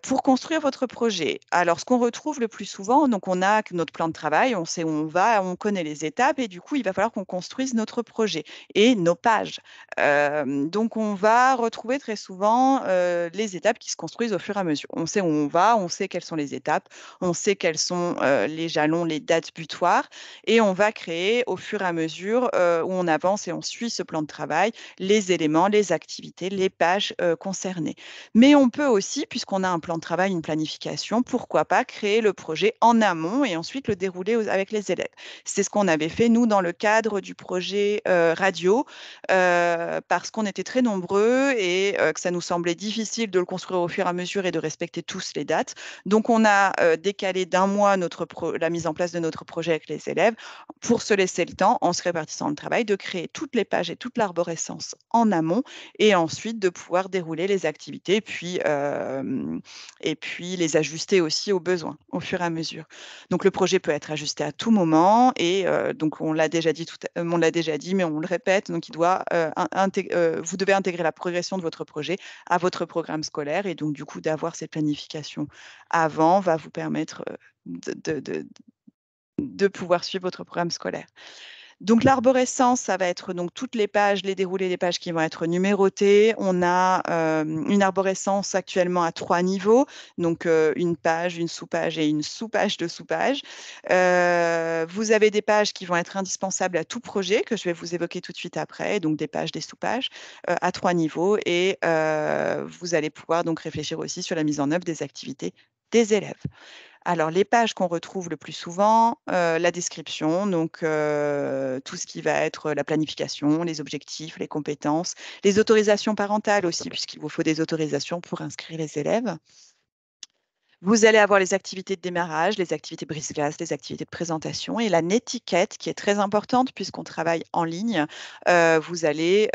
Pour construire votre projet, alors ce qu'on retrouve le plus souvent, donc on a notre plan de travail, on sait où on va, on connaît les étapes et du coup, il va falloir qu'on construise notre projet et nos pages. Donc on va retrouver très souvent, les étapes qui se construisent au fur et à mesure. On sait où on va, on sait quelles sont les étapes, on sait quels sont, les jalons, les dates butoirs et on va créer au fur et à mesure, où on avance et on suit ce plan de travail, les éléments, les activités, les pages, concernées. Mais on peut aussi, puisqu'on a un plan de travail, une planification, pourquoi pas créer le projet en amont et ensuite le dérouler avec les élèves. C'est ce qu'on avait fait, nous, dans le cadre du projet radio, parce qu'on était très nombreux et que ça nous semblait difficile de le construire au fur et à mesure et de respecter tous les dates. Donc, on a décalé d'1 mois la mise en place de notre projet avec les élèves pour se laisser le temps, en se répartissant le travail, de créer toutes les pages et toute l'arborescence en amont et ensuite de pouvoir dérouler les activités, et puis les ajuster aussi aux besoins, au fur et à mesure. Donc le projet peut être ajusté à tout moment et donc on l'a déjà dit, mais on le répète, donc vous devez intégrer la progression de votre projet à votre programme scolaire et donc du coup d'avoir cette planification avant va vous permettre de pouvoir suivre votre programme scolaire. Donc l'arborescence, ça va être donc toutes les pages, les déroulés des pages qui vont être numérotées. On a une arborescence actuellement à 3 niveaux, donc une page, une sous-page et une sous-page de sous-page. Vous avez des pages qui vont être indispensables à tout projet, que je vais vous évoquer tout de suite après, donc des pages, des sous-pages, à 3 niveaux. Et vous allez pouvoir donc réfléchir aussi sur la mise en œuvre des activités des élèves. Alors, les pages qu'on retrouve le plus souvent, la description, donc tout ce qui va être la planification, les objectifs, les compétences, les autorisations parentales aussi, puisqu'il vous faut des autorisations pour inscrire les élèves. Vous allez avoir les activités de démarrage, les activités brise-glace, les activités de présentation et la netiquette qui est très importante puisqu'on travaille en ligne. Vous allez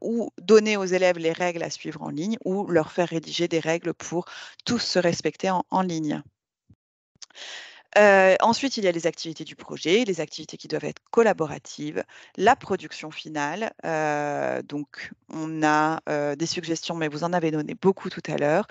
ou donner aux élèves les règles à suivre en ligne ou leur faire rédiger des règles pour tous se respecter en ligne. Ensuite, il y a les activités du projet, les activités qui doivent être collaboratives, la production finale. Donc, on a des suggestions, mais vous en avez donné beaucoup tout à l'heure.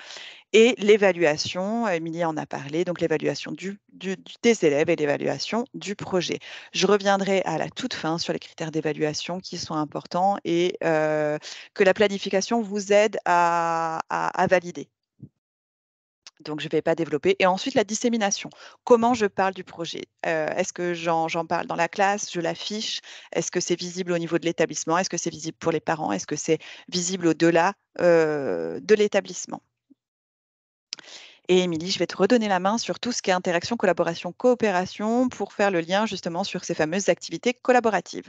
Et l'évaluation, Émilie en a parlé, donc l'évaluation des élèves et l'évaluation du projet. Je reviendrai à la toute fin sur les critères d'évaluation qui sont importants et que la planification vous aide à valider. Donc, je ne vais pas développer. Et ensuite, la dissémination. Comment je parle du projet? Est-ce que j'en parle dans la classe? Je l'affiche? Est-ce que c'est visible au niveau de l'établissement? Est-ce que c'est visible pour les parents? Est-ce que c'est visible au-delà de l'établissement? Et Émilie, je vais te redonner la main sur tout ce qui est interaction, collaboration, coopération pour faire le lien justement sur ces fameuses activités collaboratives.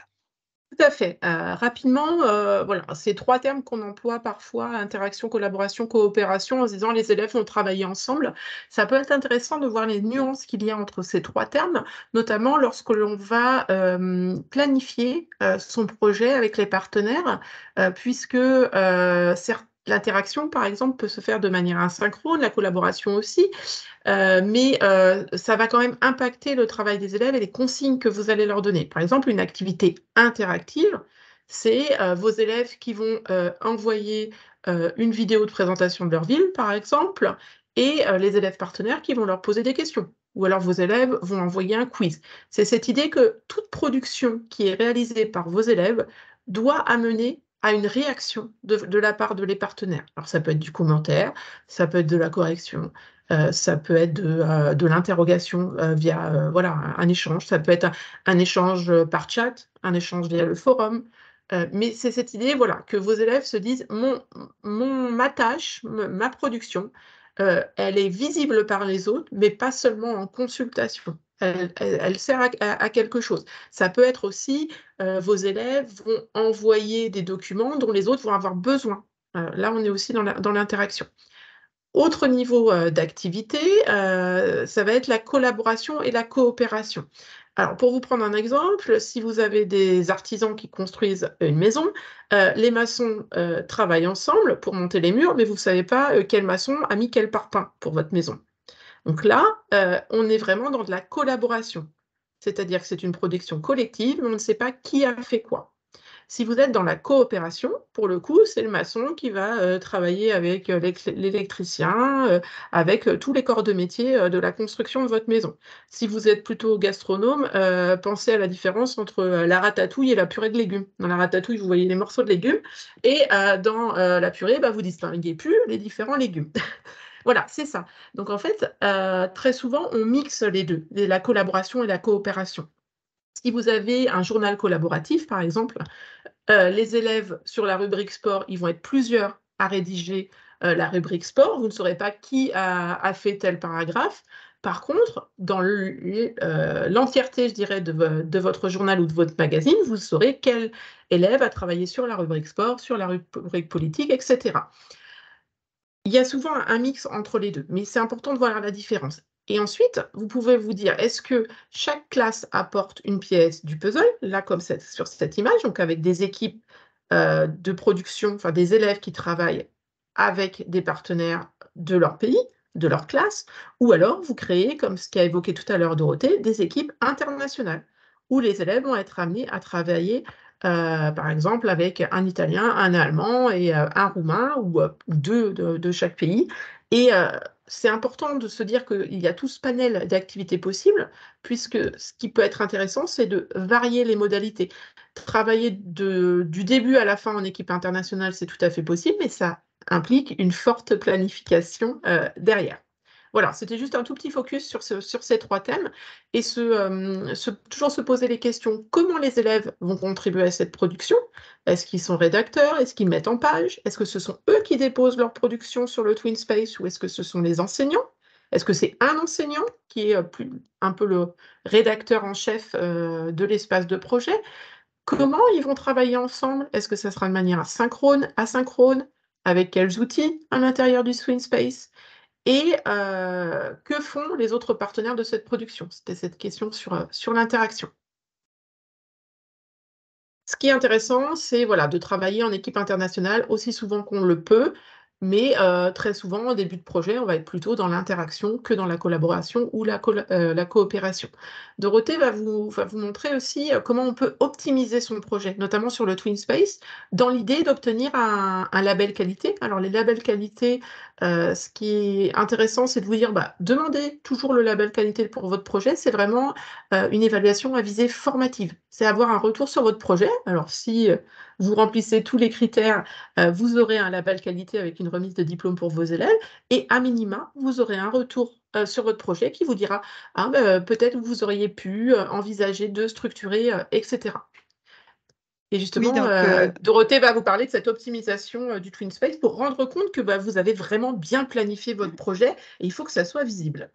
Tout à fait. Rapidement, voilà, c'est 3 termes qu'on emploie parfois, interaction, collaboration, coopération, en se disant: «Les élèves vont travailler ensemble». Ça peut être intéressant de voir les nuances qu'il y a entre ces 3 termes, notamment lorsque l'on va, planifier, son projet avec les partenaires, puisque, certes, l'interaction, par exemple, peut se faire de manière asynchrone, la collaboration aussi. Mais ça va quand même impacter le travail des élèves et les consignes que vous allez leur donner. Par exemple, une activité interactive, c'est, vos élèves qui vont, envoyer, une vidéo de présentation de leur ville, par exemple, et les élèves partenaires qui vont leur poser des questions. Ou alors vos élèves vont envoyer un quiz. C'est cette idée que toute production qui est réalisée par vos élèves doit amener à une réaction de la part de les partenaires. Alors ça peut être du commentaire, ça peut être de la correction, ça peut être de l'interrogation, via, voilà, un échange. Ça peut être un échange, par chat, un échange via le forum, mais c'est cette idée, voilà, que vos élèves se disent: Ma tâche, ma production, elle est visible par les autres, mais pas seulement en consultation. Elle sert à quelque chose». Ça peut être aussi, vos élèves vont envoyer des documents dont les autres vont avoir besoin. Là, on est aussi dans l'interaction. Autre niveau, d'activité, ça va être la collaboration et la coopération. Alors pour vous prendre un exemple, si vous avez des artisans qui construisent une maison, les maçons, travaillent ensemble pour monter les murs, mais vous ne savez pas, quel maçon a mis quel parpaing pour votre maison. Donc là, on est vraiment dans de la collaboration. C'est-à-dire que c'est une production collective, mais on ne sait pas qui a fait quoi. Si vous êtes dans la coopération, pour le coup, c'est le maçon qui va travailler avec l'électricien, avec tous les corps de métier de la construction de votre maison. Si vous êtes plutôt gastronome, pensez à la différence entre la ratatouille et la purée de légumes. Dans la ratatouille, vous voyez les morceaux de légumes, et dans la purée, vous distinguez plus les différents légumes. Voilà, c'est ça. Donc en fait, très souvent, on mixe les deux, la collaboration et la coopération. Si vous avez un journal collaboratif, par exemple, les élèves sur la rubrique sport, ils vont être plusieurs à rédiger la rubrique sport. Vous ne saurez pas qui a fait tel paragraphe. Par contre, dans l'entièreté, je dirais, de votre journal ou de votre magazine, vous saurez quel élève a travaillé sur la rubrique sport, sur la rubrique politique, etc. Il y a souvent un mix entre les deux, mais c'est important de voir la différence. Et ensuite, vous pouvez vous dire, est-ce que chaque classe apporte une pièce du puzzle, là comme sur cette image, donc avec des équipes de production, enfin des élèves qui travaillent avec des partenaires de leur pays, de leur classe, ou alors vous créez, comme ce qu'a évoqué tout à l'heure Dorothée, des équipes internationales, où les élèves vont être amenés à travailler par exemple avec un Italien, un Allemand et un Roumain, ou deux de chaque pays. Et c'est important de se dire qu'il y a tout ce panel d'activités possibles, puisque ce qui peut être intéressant, c'est de varier les modalités. Travailler du début à la fin en équipe internationale, c'est tout à fait possible, mais ça implique une forte planification derrière. Voilà, c'était juste un tout petit focus sur ces trois thèmes et toujours se poser les questions, comment les élèves vont contribuer à cette production? Est-ce qu'ils sont rédacteurs? Est-ce qu'ils mettent en page? Est-ce que ce sont eux qui déposent leur production sur le TwinSpace ou est-ce que ce sont les enseignants? Est-ce que c'est un enseignant qui est un peu le rédacteur en chef de l'espace de projet? Comment ils vont travailler ensemble? Est-ce que ça sera de manière asynchrone, asynchrone? Avec quels outils à l'intérieur du TwinSpace? Et que font les autres partenaires de cette production? C'était cette question sur l'interaction. Ce qui est intéressant, c'est voilà, de travailler en équipe internationale aussi souvent qu'on le peut, mais très souvent, au début de projet, on va être plutôt dans l'interaction que dans la collaboration ou la coopération. Dorothée va vous montrer aussi comment on peut optimiser son projet, notamment sur le TwinSpace, dans l'idée d'obtenir un label qualité. Alors les labels qualité, ce qui est intéressant, c'est de vous dire, demandez toujours le label qualité pour votre projet. C'est vraiment une évaluation à visée formative. C'est avoir un retour sur votre projet. Alors, si vous remplissez tous les critères, vous aurez un label qualité avec une remise de diplôme pour vos élèves. Et à minima, vous aurez un retour sur votre projet qui vous dira peut-être que vous auriez pu envisager de structurer, etc. Et Oui, justement, donc Dorothée va vous parler de cette optimisation du TwinSpace pour rendre compte que vous avez vraiment bien planifié votre projet et il faut que ça soit visible.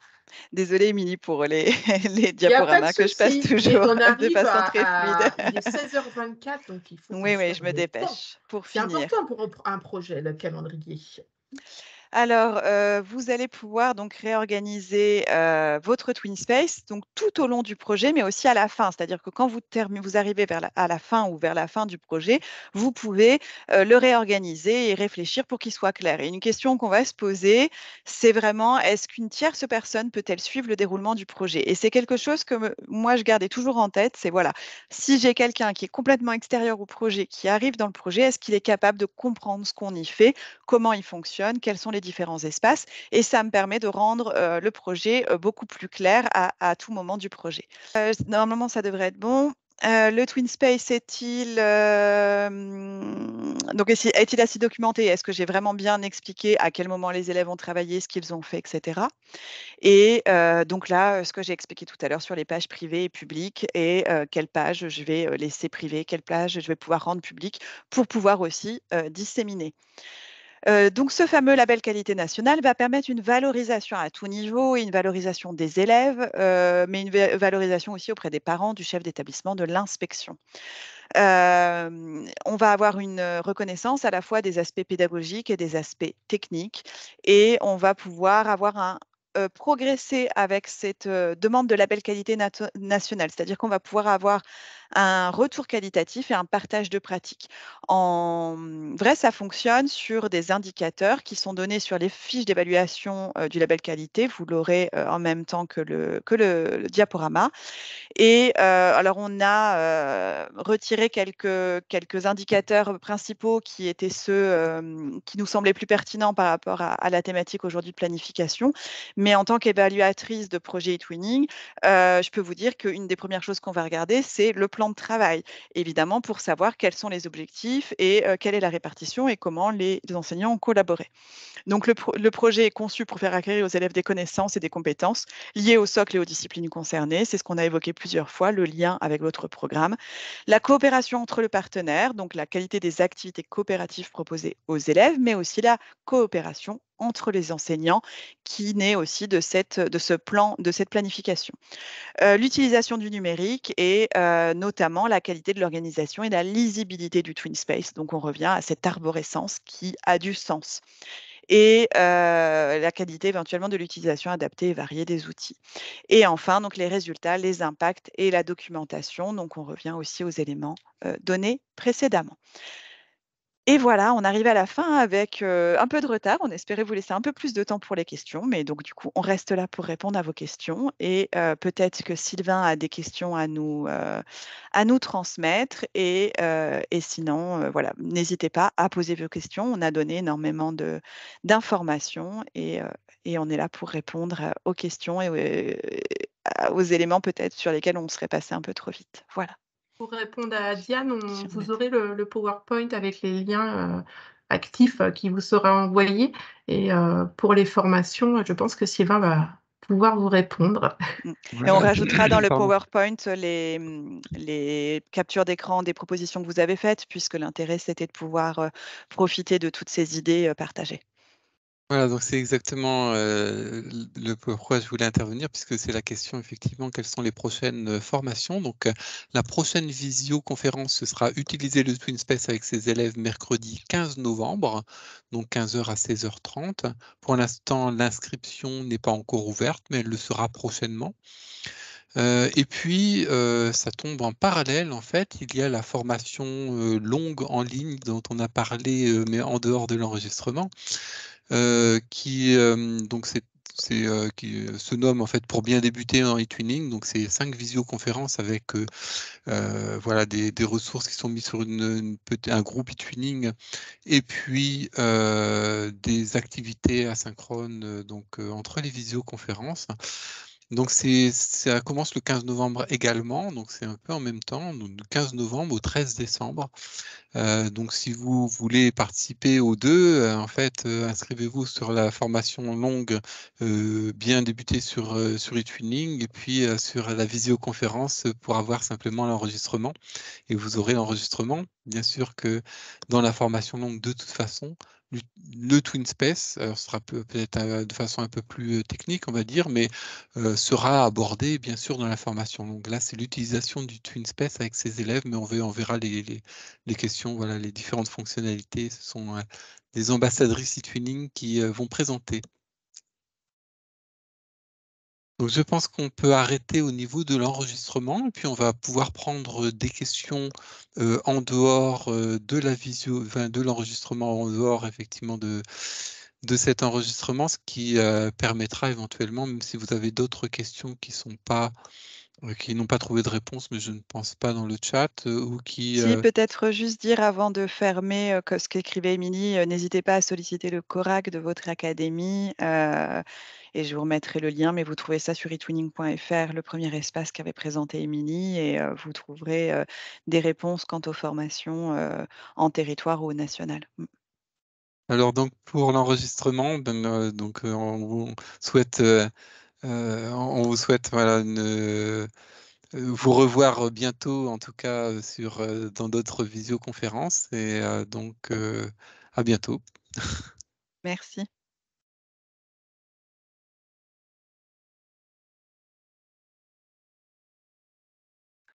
désolée Émilie pour les, les Il n'y a pas de diaporamas que je passe souci, mais toujours on de arrive façon très fluide. il est 16h24, donc il faut qu'on Oui, oui, soit je dans me les temps. dépêche pour C'est finir. important pour un projet, le calendrier. Alors, vous allez pouvoir donc réorganiser votre TwinSpace donc tout au long du projet, mais aussi à la fin. C'est-à-dire que quand vous arrivez à la fin ou vers la fin du projet, vous pouvez le réorganiser et réfléchir pour qu'il soit clair. Et une question qu'on va se poser, c'est vraiment, est-ce qu'une tierce personne peut-elle suivre le déroulement du projet? Et c'est quelque chose que moi, je gardais toujours en tête, c'est voilà, si j'ai quelqu'un qui est complètement extérieur au projet, qui arrive dans le projet, est-ce qu'il est capable de comprendre ce qu'on y fait, comment il fonctionne, quels sont les différents espaces, et ça me permet de rendre le projet beaucoup plus clair à tout moment du projet. Normalement, ça devrait être bon. Le TwinSpace est-il assez documenté? Est-ce que j'ai vraiment bien expliqué à quel moment les élèves ont travaillé, ce qu'ils ont fait, etc. Et donc là, ce que j'ai expliqué tout à l'heure sur les pages privées et publiques et quelles pages je vais laisser privées, quelles pages je vais pouvoir rendre publiques pour pouvoir aussi disséminer. Donc ce fameux label qualité nationale va permettre une valorisation à tout niveau et une valorisation des élèves, mais une valorisation aussi auprès des parents, du chef d'établissement, de l'inspection. On va avoir une reconnaissance à la fois des aspects pédagogiques et des aspects techniques et on va pouvoir avoir progresser avec cette demande de label qualité nationale, c'est-à-dire qu'on va pouvoir avoir un retour qualitatif et un partage de pratiques. En vrai, ça fonctionne sur des indicateurs qui sont donnés sur les fiches d'évaluation du label qualité. Vous l'aurez en même temps que le diaporama. Et alors, on a retiré quelques indicateurs principaux qui étaient ceux qui nous semblaient plus pertinents par rapport à la thématique aujourd'hui de planification. Mais en tant qu'évaluatrice de projet e-twinning, je peux vous dire qu'une des premières choses qu'on va regarder, c'est le plan de travail, évidemment, pour savoir quels sont les objectifs et quelle est la répartition et comment les enseignants ont collaboré. Donc, le projet est conçu pour faire acquérir aux élèves des connaissances et des compétences liées au socle et aux disciplines concernées. C'est ce qu'on a évoqué plusieurs fois, le lien avec votre programme. La coopération entre le partenaire, donc la qualité des activités coopératives proposées aux élèves, mais aussi la coopération entre les enseignants qui naît aussi de ce plan, de cette planification. L'utilisation du numérique et notamment la qualité de l'organisation et la lisibilité du Twin Space. Donc, on revient à cette arborescence qui a du sens et la qualité éventuellement de l'utilisation adaptée et variée des outils. Et enfin, donc les résultats, les impacts et la documentation. Donc, on revient aussi aux éléments donnés précédemment. Et voilà, on arrive à la fin avec un peu de retard. On espérait vous laisser un peu plus de temps pour les questions, mais donc du coup, on reste là pour répondre à vos questions. Et peut-être que Sylvain a des questions à nous transmettre. Et sinon, voilà, n'hésitez pas à poser vos questions. On a donné énormément d'informations et on est là pour répondre aux questions et aux éléments peut-être sur lesquels on serait passé un peu trop vite. Voilà. Pour répondre à Diane, Si on vous a- aurez le PowerPoint avec les liens actifs qui vous sera envoyé. Et pour les formations, je pense que Sylvain va pouvoir vous répondre. Et on Voilà. rajoutera dans le Pardon. PowerPoint les captures d'écran des propositions que vous avez faites, puisque l'intérêt, c'était de pouvoir profiter de toutes ces idées partagées. Voilà, donc c'est exactement le pourquoi je voulais intervenir, puisque c'est la question effectivement, quelles sont les prochaines formations. Donc la prochaine visioconférence, ce sera utiliser le TwinSpace avec ses élèves mercredi 15 novembre, donc 15h à 16h30. Pour l'instant, l'inscription n'est pas encore ouverte, mais elle le sera prochainement. Et puis, ça tombe en parallèle, en fait, il y a la formation longue en ligne dont on a parlé, mais en dehors de l'enregistrement, qui donc qui se nomme en fait pour bien débuter en e-twinning. Donc c'est 5 visioconférences avec voilà des ressources qui sont mises sur un groupe e-twinning et puis des activités asynchrones entre les visioconférences. Donc ça commence le 15 novembre également, donc c'est un peu en même temps, donc du 15 novembre au 13 décembre. Donc si vous voulez participer aux deux, en fait, inscrivez-vous sur la formation longue, bien débuter sur eTwinning et puis sur la visioconférence pour avoir simplement l'enregistrement et vous aurez l'enregistrement. Bien sûr que dans la formation longue, de toute façon, le TwinSpace sera peut-être de façon un peu plus technique, on va dire, mais sera abordé bien sûr dans la formation longue. Là, c'est l'utilisation du TwinSpace avec ses élèves, mais on verra les questions, voilà, les différentes fonctionnalités. Ce sont des ambassadrices eTwinning qui vont présenter. Donc, je pense qu'on peut arrêter au niveau de l'enregistrement et puis on va pouvoir prendre des questions en dehors de la visio, enfin, de l'enregistrement, en dehors effectivement de cet enregistrement, ce qui permettra éventuellement, même si vous avez d'autres questions qui n'ont pas trouvé de réponse, mais je ne pense pas dans le chat, ou qui... Si, peut-être juste dire avant de fermer ce qu'écrivait Émilie, n'hésitez pas à solliciter le CORAC de votre académie et je vous remettrai le lien, mais vous trouvez ça sur etwinning.fr, le premier espace qu'avait présenté Émilie et vous trouverez des réponses quant aux formations en territoire ou au national. Alors donc pour l'enregistrement, on vous souhaite, voilà, vous revoir bientôt, en tout cas dans d'autres visioconférences et à bientôt. Merci.